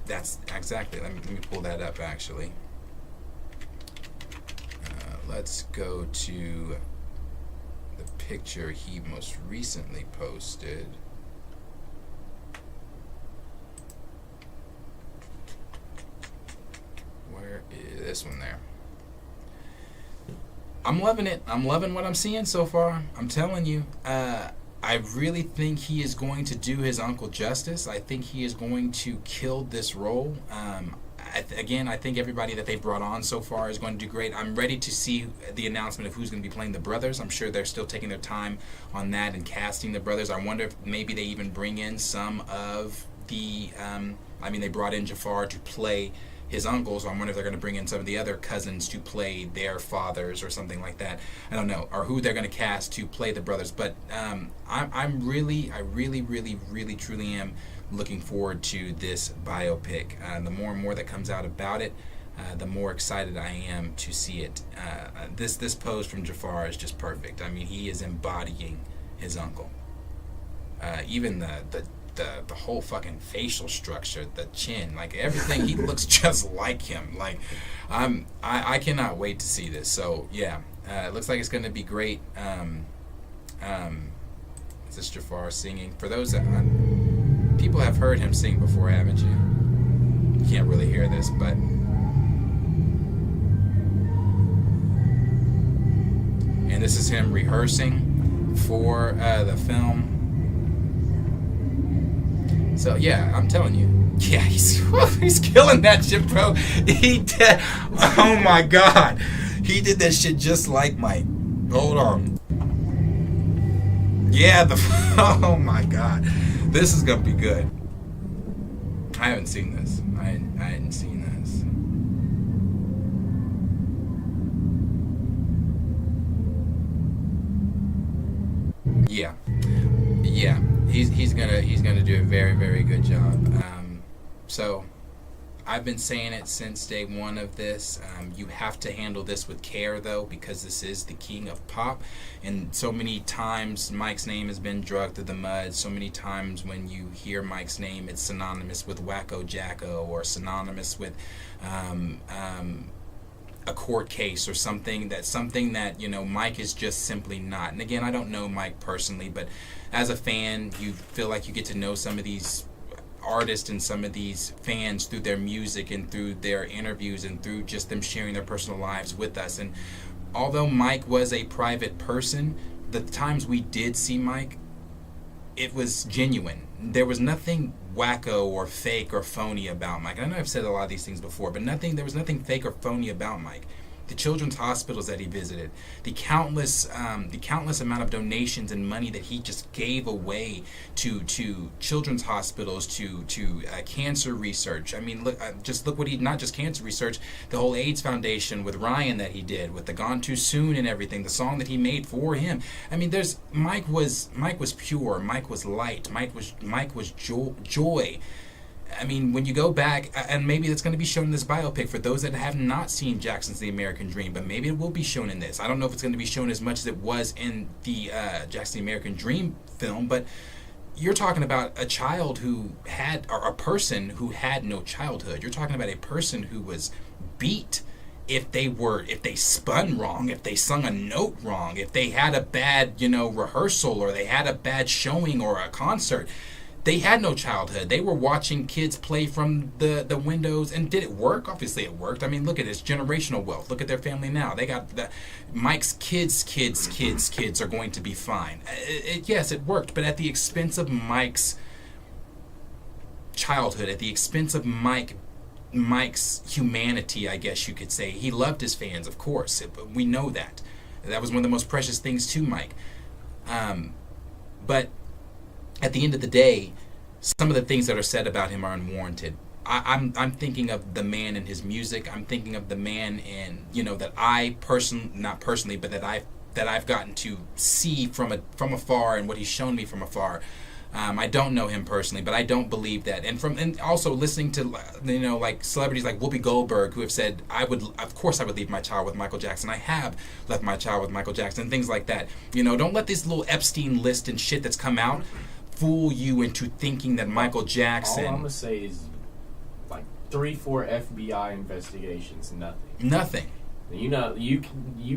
That's exactly. Let me pull that up actually. let's go to the picture he most recently posted. Where is this one there? I'm loving it. I'm loving what I'm seeing so far. I'm telling you. I really think he is going to do his uncle justice. I think he is going to kill this role. Again, I think everybody that they've brought on so far is going to do great. I'm ready to see the announcement of who's going to be playing the brothers. I'm sure they're still taking their time on that and casting the brothers. I wonder if maybe they even bring in some of the... they brought in Jafar to play his uncle, so I wonder if they're going to bring in some of the other cousins to play their fathers or something like that. I don't know, or who they're going to cast to play the brothers. But I really, truly am looking forward to this biopic. The more and more that comes out about it, the more excited I am to see it. This pose from Jafar is just perfect. I mean, he is embodying his uncle. Even the whole fucking facial structure, the chin, like everything, he looks just like him. Like, I cannot wait to see this. So yeah, it looks like it's going to be great. Is this Jafar singing? For those that people have heard him sing before, haven't you? You can't really hear this, but and this is him rehearsing for the film. So yeah, I'm telling you, yeah, he's killing that shit, bro. He did. Oh my god, he did that shit just like Mike. Hold on. Yeah, oh my god, this is gonna be good. I haven't seen this. I hadn't seen this. Yeah. He's gonna do a very, very good job. So I've been saying it since day one of this. You have to handle this with care, though, because this is the king of pop. And so many times Mike's name has been dragged through the mud. So many times when you hear Mike's name, it's synonymous with Wacko Jacko or synonymous with a court case or something that Mike is just simply not. And again, I don't know Mike personally, but as a fan, you feel like you get to know some of these artists and some of these fans through their music and through their interviews and through just them sharing their personal lives with us. And although Mike was a private person, the times we did see Mike, it was genuine. There was nothing wacko or fake or phony about Mike. I know I've said a lot of these things before, but there was nothing fake or phony about Mike. The children's hospitals that he visited, the countless amount of donations and money that he just gave away to children's hospitals, to cancer research. I mean, look what he, not just cancer research, the whole AIDS Foundation with Ryan that he did, with the Gone Too Soon and everything, the song that he made for him. I mean, Mike was pure, Mike was light, Mike was joy. I mean, when you go back, and maybe that's going to be shown in this biopic for those that have not seen Jackson's The American Dream, but maybe it will be shown in this. I don't know if it's going to be shown as much as it was in the Jackson's The American Dream film, but you're talking about a child who had, or a person who had no childhood. You're talking about a person who was beat if they spun wrong, if they sung a note wrong, if they had a bad, rehearsal, or they had a bad showing or a concert. They had no childhood. They were watching kids play from the windows. And did it work? Obviously it worked. I mean, look at this generational wealth. Look at their family now. They got Mike's kids are going to be fine. Yes, it worked, but at the expense of Mike's childhood, at the expense of Mike's humanity, I guess you could say. He loved his fans, of course. We know that. That was one of the most precious things to Mike. But at the end of the day, some of the things that are said about him are unwarranted. I'm thinking of the man and his music. I'm thinking of the man in, that I not personally, but that I've gotten to see from afar, and what he's shown me from afar. I don't know him personally, but I don't believe that. And also listening to like celebrities like Whoopi Goldberg, who have said, of course I would leave my child with Michael Jackson. I have left my child with Michael Jackson, things like that. Don't let this little Epstein list and shit that's come out fool you into thinking that Michael Jackson...
All I'm gonna say is like 3-4 FBI investigations, nothing.
Nothing.
And you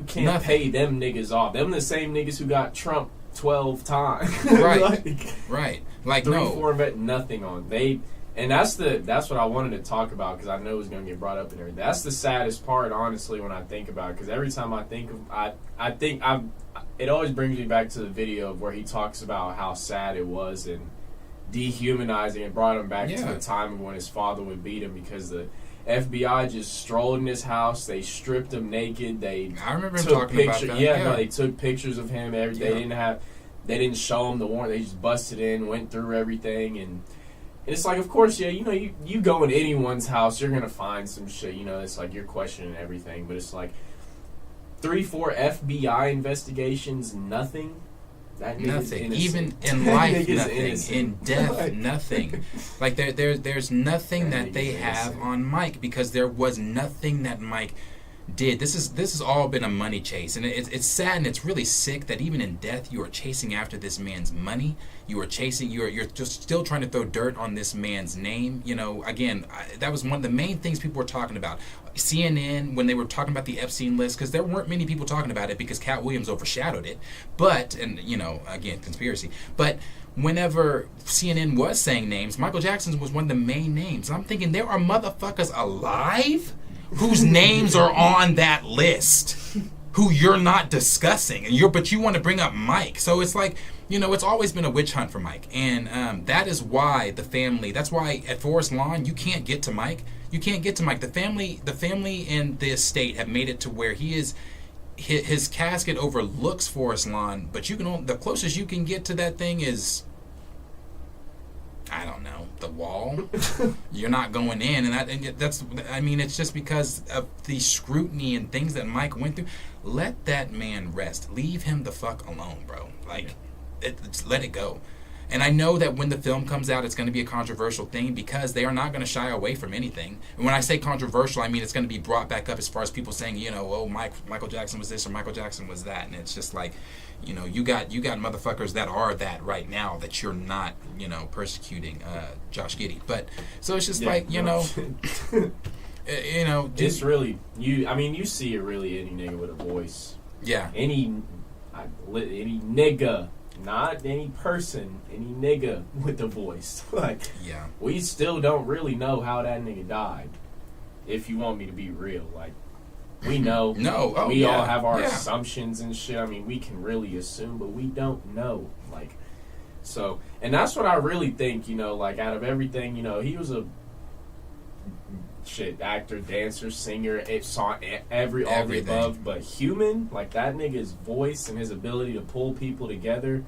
can't
Nothing.
pay them niggas off. Them the same niggas who got Trump 12 times.
Right. Right. Like,
3-4 nothing on. And that's what I wanted to talk about because I know it's going to get brought up and everything. That's the saddest part, honestly, when I think about it. Because every time I think of, it always brings me back to the video of where he talks about how sad it was and dehumanizing. It brought him back to the time of when his father would beat him because the FBI just strolled in his house. They stripped him naked.
I remember him talking about that.
No, they took pictures of him. They didn't show him the warrant. They just busted in, went through everything, and it's like, of course, you go in anyone's house, you're gonna find some shit. It's like you're questioning everything, but it's like 3-4 FBI investigations, nothing. That
nothing. Even in life, nothing.
Innocent.
In death, nothing. Like there's nothing that they have
innocent.
on Mike because there was nothing that Mike did. This has all been a money chase, and it's sad and it's really sick that even in death you are chasing after this man's money. You're just still trying to throw dirt on this man's name. Again, that was one of the main things people were talking about. CNN, when they were talking about the Epstein list, because there weren't many people talking about it because Cat Williams overshadowed it. Again, conspiracy. But whenever CNN was saying names, Michael Jackson was one of the main names. And I'm thinking there are motherfuckers alive whose names are on that list who you're not discussing, but you want to bring up Mike. So it's like, it's always been a witch hunt for Mike, and that is why that's why at Forest Lawn you can't get to Mike. You can't get to Mike. The family and the estate have made it to where his casket overlooks Forest Lawn, but the closest you can get to that thing is, I don't know, the wall. You're not going in, it's just because of the scrutiny and things that Mike went through. Let that man rest. Leave him the fuck alone, bro. Let it go. And I know that when the film comes out, it's going to be a controversial thing because they are not going to shy away from anything. And when I say controversial, I mean it's going to be brought back up as far as people saying, Michael Jackson was this or Michael Jackson was that, and it's just like, you got motherfuckers that are that right now that you're not, persecuting Josh Giddey. But so it's just
it's really you see it really any nigga with a voice.
Yeah.
Any nigga. Not any person, any nigga with a voice. We still don't really know how that nigga died. If you want me to be real, we know.
No,
we all have our assumptions and shit. We can really assume, but we don't know. So, and that's what I really think. Out of everything, he was a actor, dancer, singer, all the above, but human, that nigga's voice and his ability to pull people together,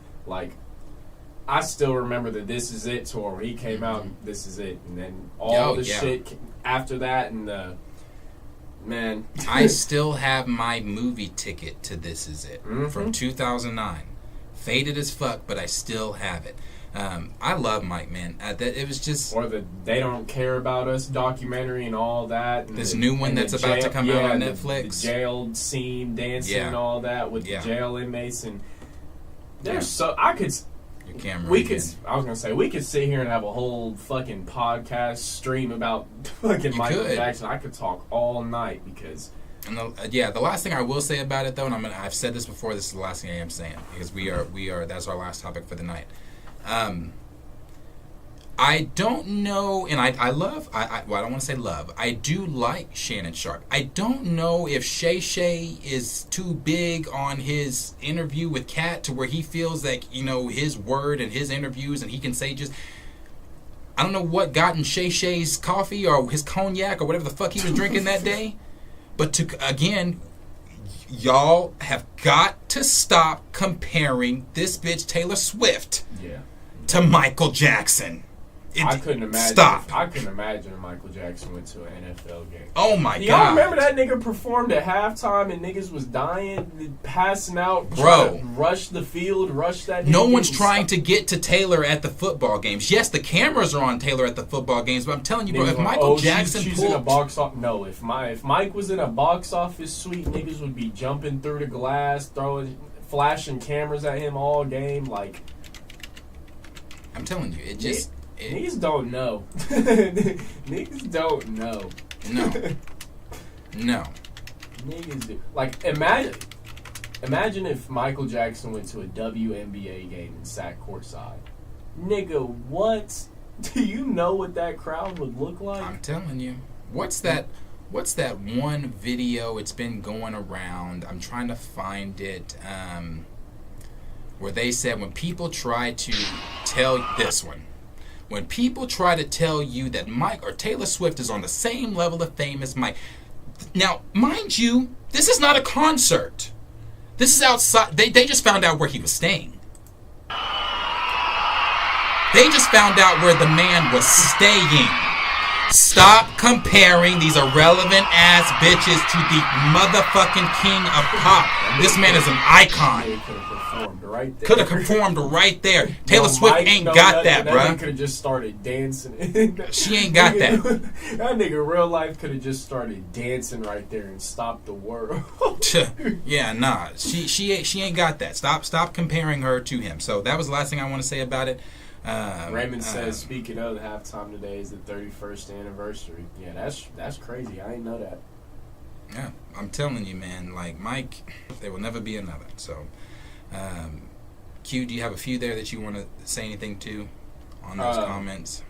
I still remember the This Is It tour where he came out and This Is It, and then all the shit after that, and man.
I still have my movie ticket to This Is It from 2009. Faded as fuck, but I still have it. I love Mike, man. It was just...
Or the They Don't Care About Us documentary and all that. And
this new one that's about to come out on Netflix.
The jail scene, dancing and all that with the jail inmates. And there's I could...
Your camera
we could. I was gonna say we could sit here and have a whole fucking podcast stream about fucking Michael Jackson. I could talk all night because...
And the last thing I will say about it, though, and I've said this before, this is the last thing I am saying, because we are that's our last topic for the night. I don't know, and I don't want to say love. I do like Shannon Sharp. I don't know if Shay Shay is too big on his interview with Kat to where he feels like, his word and his interviews, and he can say just... I don't know what got in Shay Shay's coffee or his cognac or whatever the fuck he was drinking that day. But again, y'all have got to stop comparing this bitch Taylor Swift to Michael Jackson.
I couldn't imagine.
Stop.
I couldn't imagine if Michael Jackson went to an NFL game.
Oh my God!
Y'all remember that nigga performed at halftime and niggas was dying, passing out,
bro.
Rush the field, rush that.
No one's trying to get to Taylor at the football games. Yes, the cameras are on Taylor at the football games, but I'm telling you, bro, if Michael Jackson
she's
pulled...
in a box office. No, if Mike was in a box office suite, niggas would be jumping through the glass, flashing cameras at him all game.
I'm telling you, it just...
Niggas don't know. Niggas don't know.
No.
Niggas do. Like, imagine if Michael Jackson went to a WNBA game and sat courtside. Nigga, what? Do you know what that crowd would look like?
I'm telling you. What's that one video? It's been going around. I'm trying to find it. Where they said when people try to tell this one. When people try to tell you that Mike or Taylor Swift is on the same level of fame as Mike. Now, mind you, this is not a concert. This is outside. They just found out where he was staying. They just found out where the man was staying. Stop comparing these irrelevant ass bitches to the motherfucking king of pop. This man is an icon. Could have performed right there. Taylor Swift ain't got that, bruh.
That nigga could have just started dancing.
She ain't got that.
That nigga real life could have just started dancing right there and stopped the world.
Yeah, nah. She ain't got that. Stop comparing her to him. So that was the last thing I want to say about it.
Raymond says, speaking of, the halftime today is the 31st anniversary. Yeah, that's crazy. I didn't know that.
Yeah, I'm telling you, man. Like Mike, there will never be another. So, Q, do you have a few there that you want to say anything to on those comments?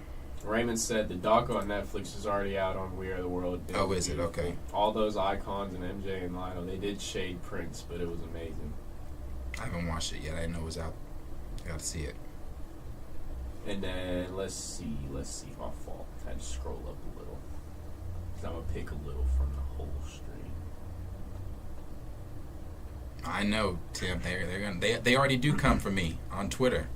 Raymond said the doc on Netflix is already out on We Are the World.
Oh, is it? Okay.
All those icons and MJ and Lionel, they did shade Prince, but it was amazing.
I haven't watched it yet. I didn't know it was out. I got to see it.
And then, let's see, my fault. I had to scroll up a little. Because I'm going to pick a little from the whole stream.
I know, Tim. They already do come for me on Twitter.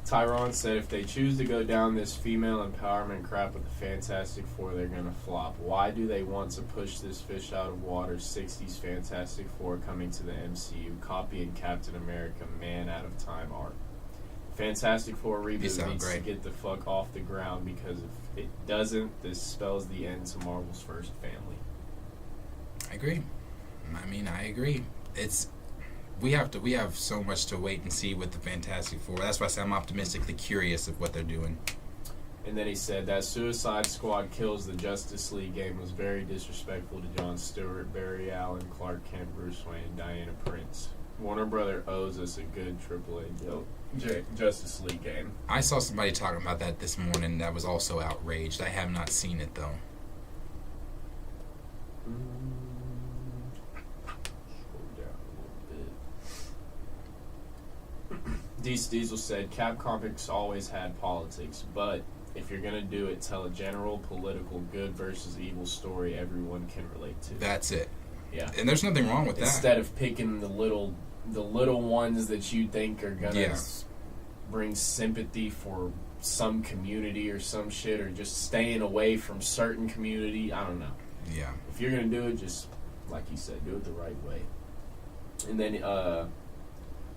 Tyron said if they choose to go down this female empowerment crap with the Fantastic Four, they're going to flop. Why do they want to push this fish out of water? 60s Fantastic Four coming to the MCU, copying Captain America, man out of time art. Fantastic Four reboot needs to get the fuck off the ground, because if it doesn't, this spells the end to Marvel's first family.
I agree. I agree. We have so much to wait and see with the Fantastic Four. That's why I say I'm optimistically curious of what they're doing.
And then he said that Suicide Squad Kills the Justice League game was very disrespectful to Jon Stewart, Barry Allen, Clark Kent, Bruce Wayne, and Diana Prince. Warner Brother owes us a good AAA Justice League game.
I saw somebody talking about that this morning that was also outraged. I have not seen it, though.
Scroll down a little bit. Deece Diesel said, Cap Comics always had politics, but if you're going to do it, tell a general political good versus evil story everyone can relate to.
That's it.
Yeah.
And there's nothing wrong with that.
Instead of picking the little ones that you think are going to bring sympathy for some community or some shit, or just staying away from certain community. I don't know.
Yeah.
If you're going to do it, just, like you said, do it the right way. And then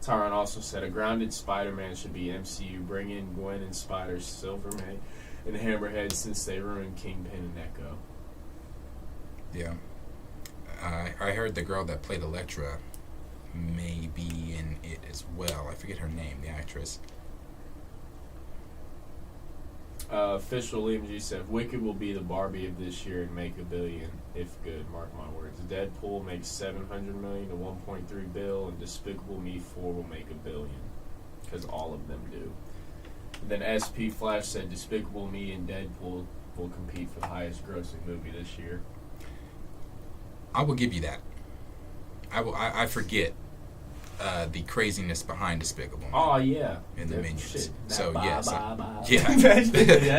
Tyron also said a grounded Spider-Man should be MCU. Bring in Gwen and Spider, Silverman, and Hammerhead, since they ruined Kingpin and Echo.
Yeah. I heard the girl that played Elektra may be in it as well. I forget her name, the actress.
Official Liam G said, Wicked will be the Barbie of this year and make $1 billion, if good, mark my words. Deadpool makes $700 million to $1.3 billion, and Despicable Me 4 will make $1 billion, because all of them do. And then SP Flash said Despicable Me and Deadpool will compete for the highest grossing movie this year.
I will give you that. I forget the craziness behind Despicable Me.
Oh yeah,
and the Minions.
Shit.
So yes,
yeah.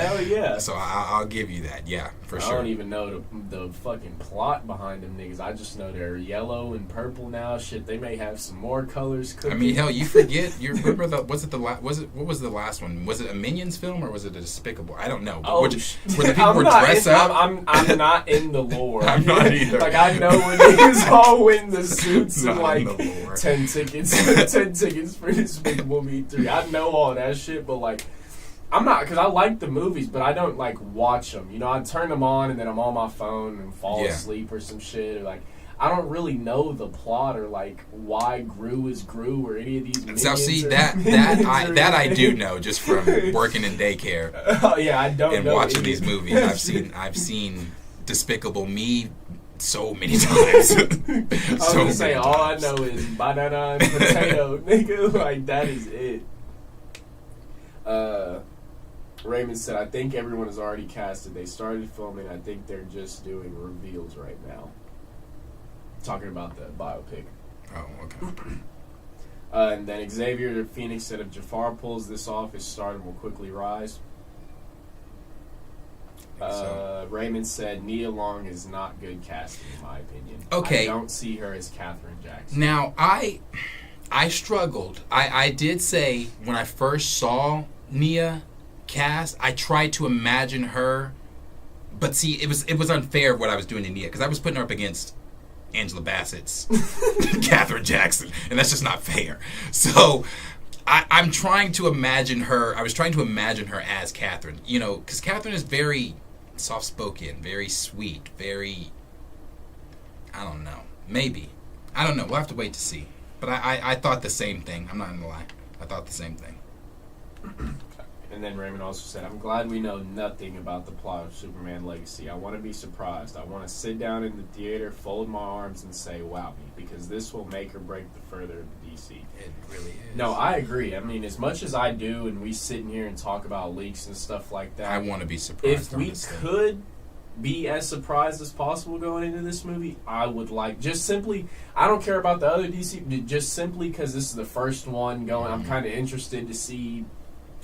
Hell yeah.
So I'll give you that. Yeah, for sure.
I don't even know the fucking plot behind them niggas. I just know they're yellow and purple now. Shit, they may have some more colors cooking.
I mean, hell, you forget. You remember what was the last one? Was it a Minions film or was it a Despicable? I don't know. But where the people were dressed up.
I'm not in the lore.
I'm not either.
Like, I know when niggas all win the suits and like 10 tickets for Despicable Me 3. I know all that shit, but like, I'm not, because I like the movies, but I don't like watch them. You know, I turn them on and then I'm on my phone and fall asleep or some shit. Or like, I don't really know the plot or like why Gru is Gru or any of these.
So see that I do know just from working in daycare.
Oh yeah, I don't
and
know
watching these movies. I've seen Despicable Me so many times.
I was gonna say, all I know is banana and potato, nigga. Like, that is it. Raymond said, I think everyone is already casted. They started filming. I think they're just doing reveals right now. Talking about the biopic.
Oh, okay.
And then Xavier Phoenix said, if Jafar pulls this off, his stardom will quickly rise. Raymond said, Nia Long is not good casting, in my opinion.
Okay.
I don't see her as Catherine Jackson.
Now, I struggled. I did say, when I first saw Nia cast, I tried to imagine her, but see, it was unfair what I was doing to Nia, because I was putting her up against Angela Bassett's Catherine Jackson, and that's just not fair. So I'm trying to imagine her. I was trying to imagine her as Catherine, because Catherine is very soft-spoken, very sweet, very, I don't know, maybe. I don't know. We'll have to wait to see. But I thought the same thing. I'm not going to lie. I thought the same thing.
And then Raymond also said, I'm glad we know nothing about the plot of Superman Legacy. I want to be surprised. I want to sit down in the theater, fold my arms, and say, wow me, because this will make or break the further of the DC.
It really is.
No, I agree. I mean, as much as I do, and we sit in here and talk about leaks and stuff like that.
I want to be surprised.
If we could be as surprised as possible going into this movie, I would like, just simply, I don't care about the other DC, just simply because this is the first one going, I'm kind of interested to see.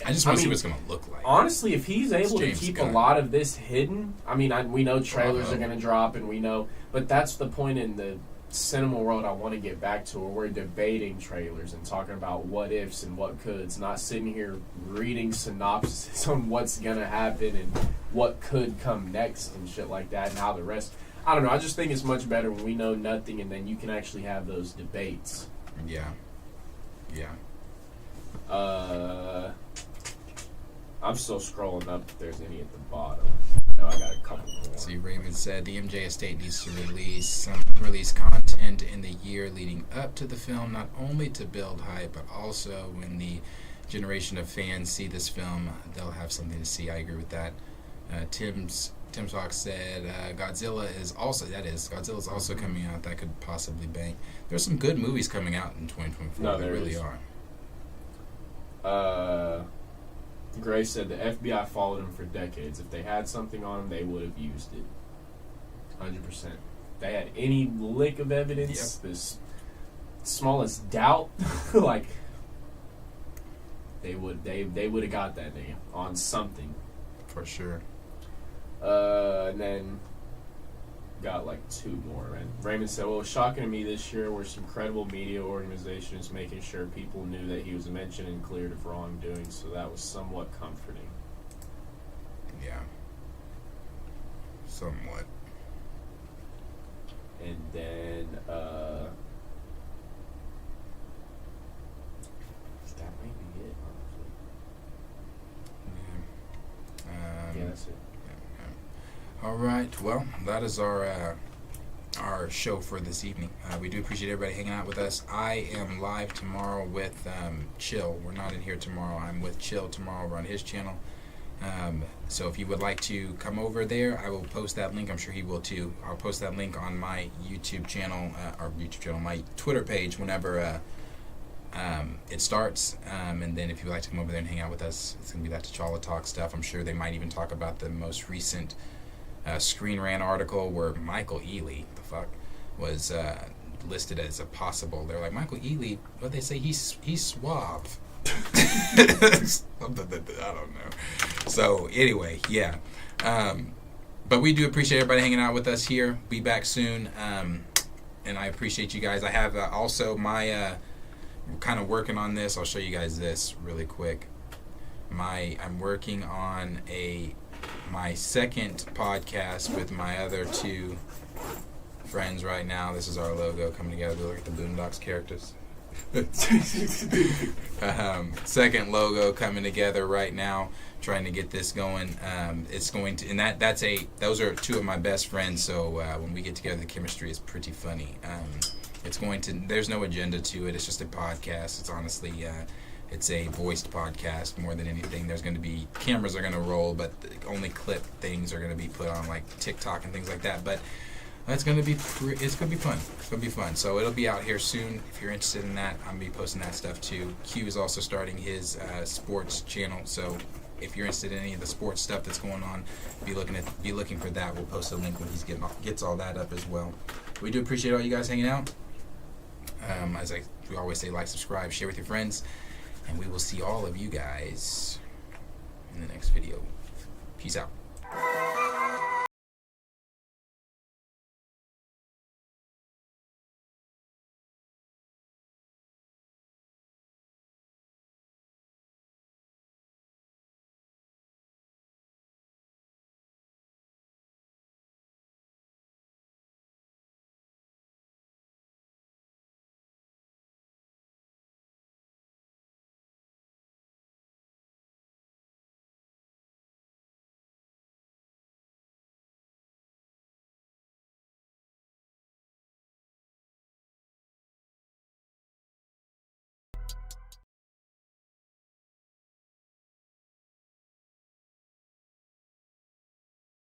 I just want to see what it's going to look like.
Honestly, if he's able to keep a lot of this hidden, I mean, we know trailers are going to drop, and we know, but that's the point in the cinema world I want to get back to, where we're debating trailers and talking about what ifs and what coulds, not sitting here reading synopses on what's going to happen and what could come next and shit like that, and how the rest. I don't know. I just think it's much better when we know nothing, and then you can actually have those debates.
Yeah. Yeah.
I'm still scrolling up if there's any at the bottom. I know I got a couple more.
See, Raymond said the MJ estate needs to release some unreleased content in the year leading up to the film, not only to build hype, but also when the generation of fans see this film, they'll have something to see. I agree with that. Tim Hawk said Godzilla's also coming out. That could possibly bang. There's some good movies coming out in 2024.
No,
there really
is.
are.
Gray said the FBI followed him for decades. If they had something on him, they would have used it. 100%. If they had any lick of evidence, this smallest doubt, like they would have got that name on something.
For sure.
And then got like two more. And Raymond said, well, it was shocking to me this year where some credible media organizations making sure people knew that he was mentioned and cleared of wrongdoing, so that was somewhat comforting.
Yeah. Somewhat.
And then, that may be it, honestly. Yeah, that's it.
All right. Well, that is our show for this evening. We do appreciate everybody hanging out with us. I am live tomorrow with Chill. We're not in here tomorrow. I'm with Chill tomorrow over on his channel. So if you would like to come over there, I will post that link. I'm sure he will too. I'll post that link on my YouTube channel, my Twitter page whenever it starts. And then if you would like to come over there and hang out with us, it's going to be that T'Challa Talk stuff. I'm sure they might even talk about the most recent Screen Rant article where Michael Ealy, was listed as a possible. They're like, Michael Ealy, what they say, he's suave. I don't know. So anyway, yeah. But we do appreciate everybody hanging out with us here. Be back soon. And I appreciate you guys. I have also my kind of working on this. I'll show you guys this really quick. I'm working on my second podcast with my other two friends right now. This is our logo coming together. We look at the Boondocks characters. Second logo coming together right now, trying to get this going. It's going to, and those are two of my best friends. So when we get together, the chemistry is pretty funny. It's going to. There's no agenda to it. It's just a podcast. It's honestly. It's a voiced podcast more than anything. There's going to be cameras are going to roll, but only clip things are going to be put on like TikTok and things like that. But It's gonna be fun. It's gonna be fun. So it'll be out here soon. If you're interested in that, I'm gonna be posting that stuff too. Q is also starting his sports channel. So if you're interested in any of the sports stuff that's going on, be looking for that. We'll post a link when he gets all that up as well. We do appreciate all you guys hanging out. As we always say, like, subscribe, share with your friends, and we will see all of you guys in the next video. Peace out.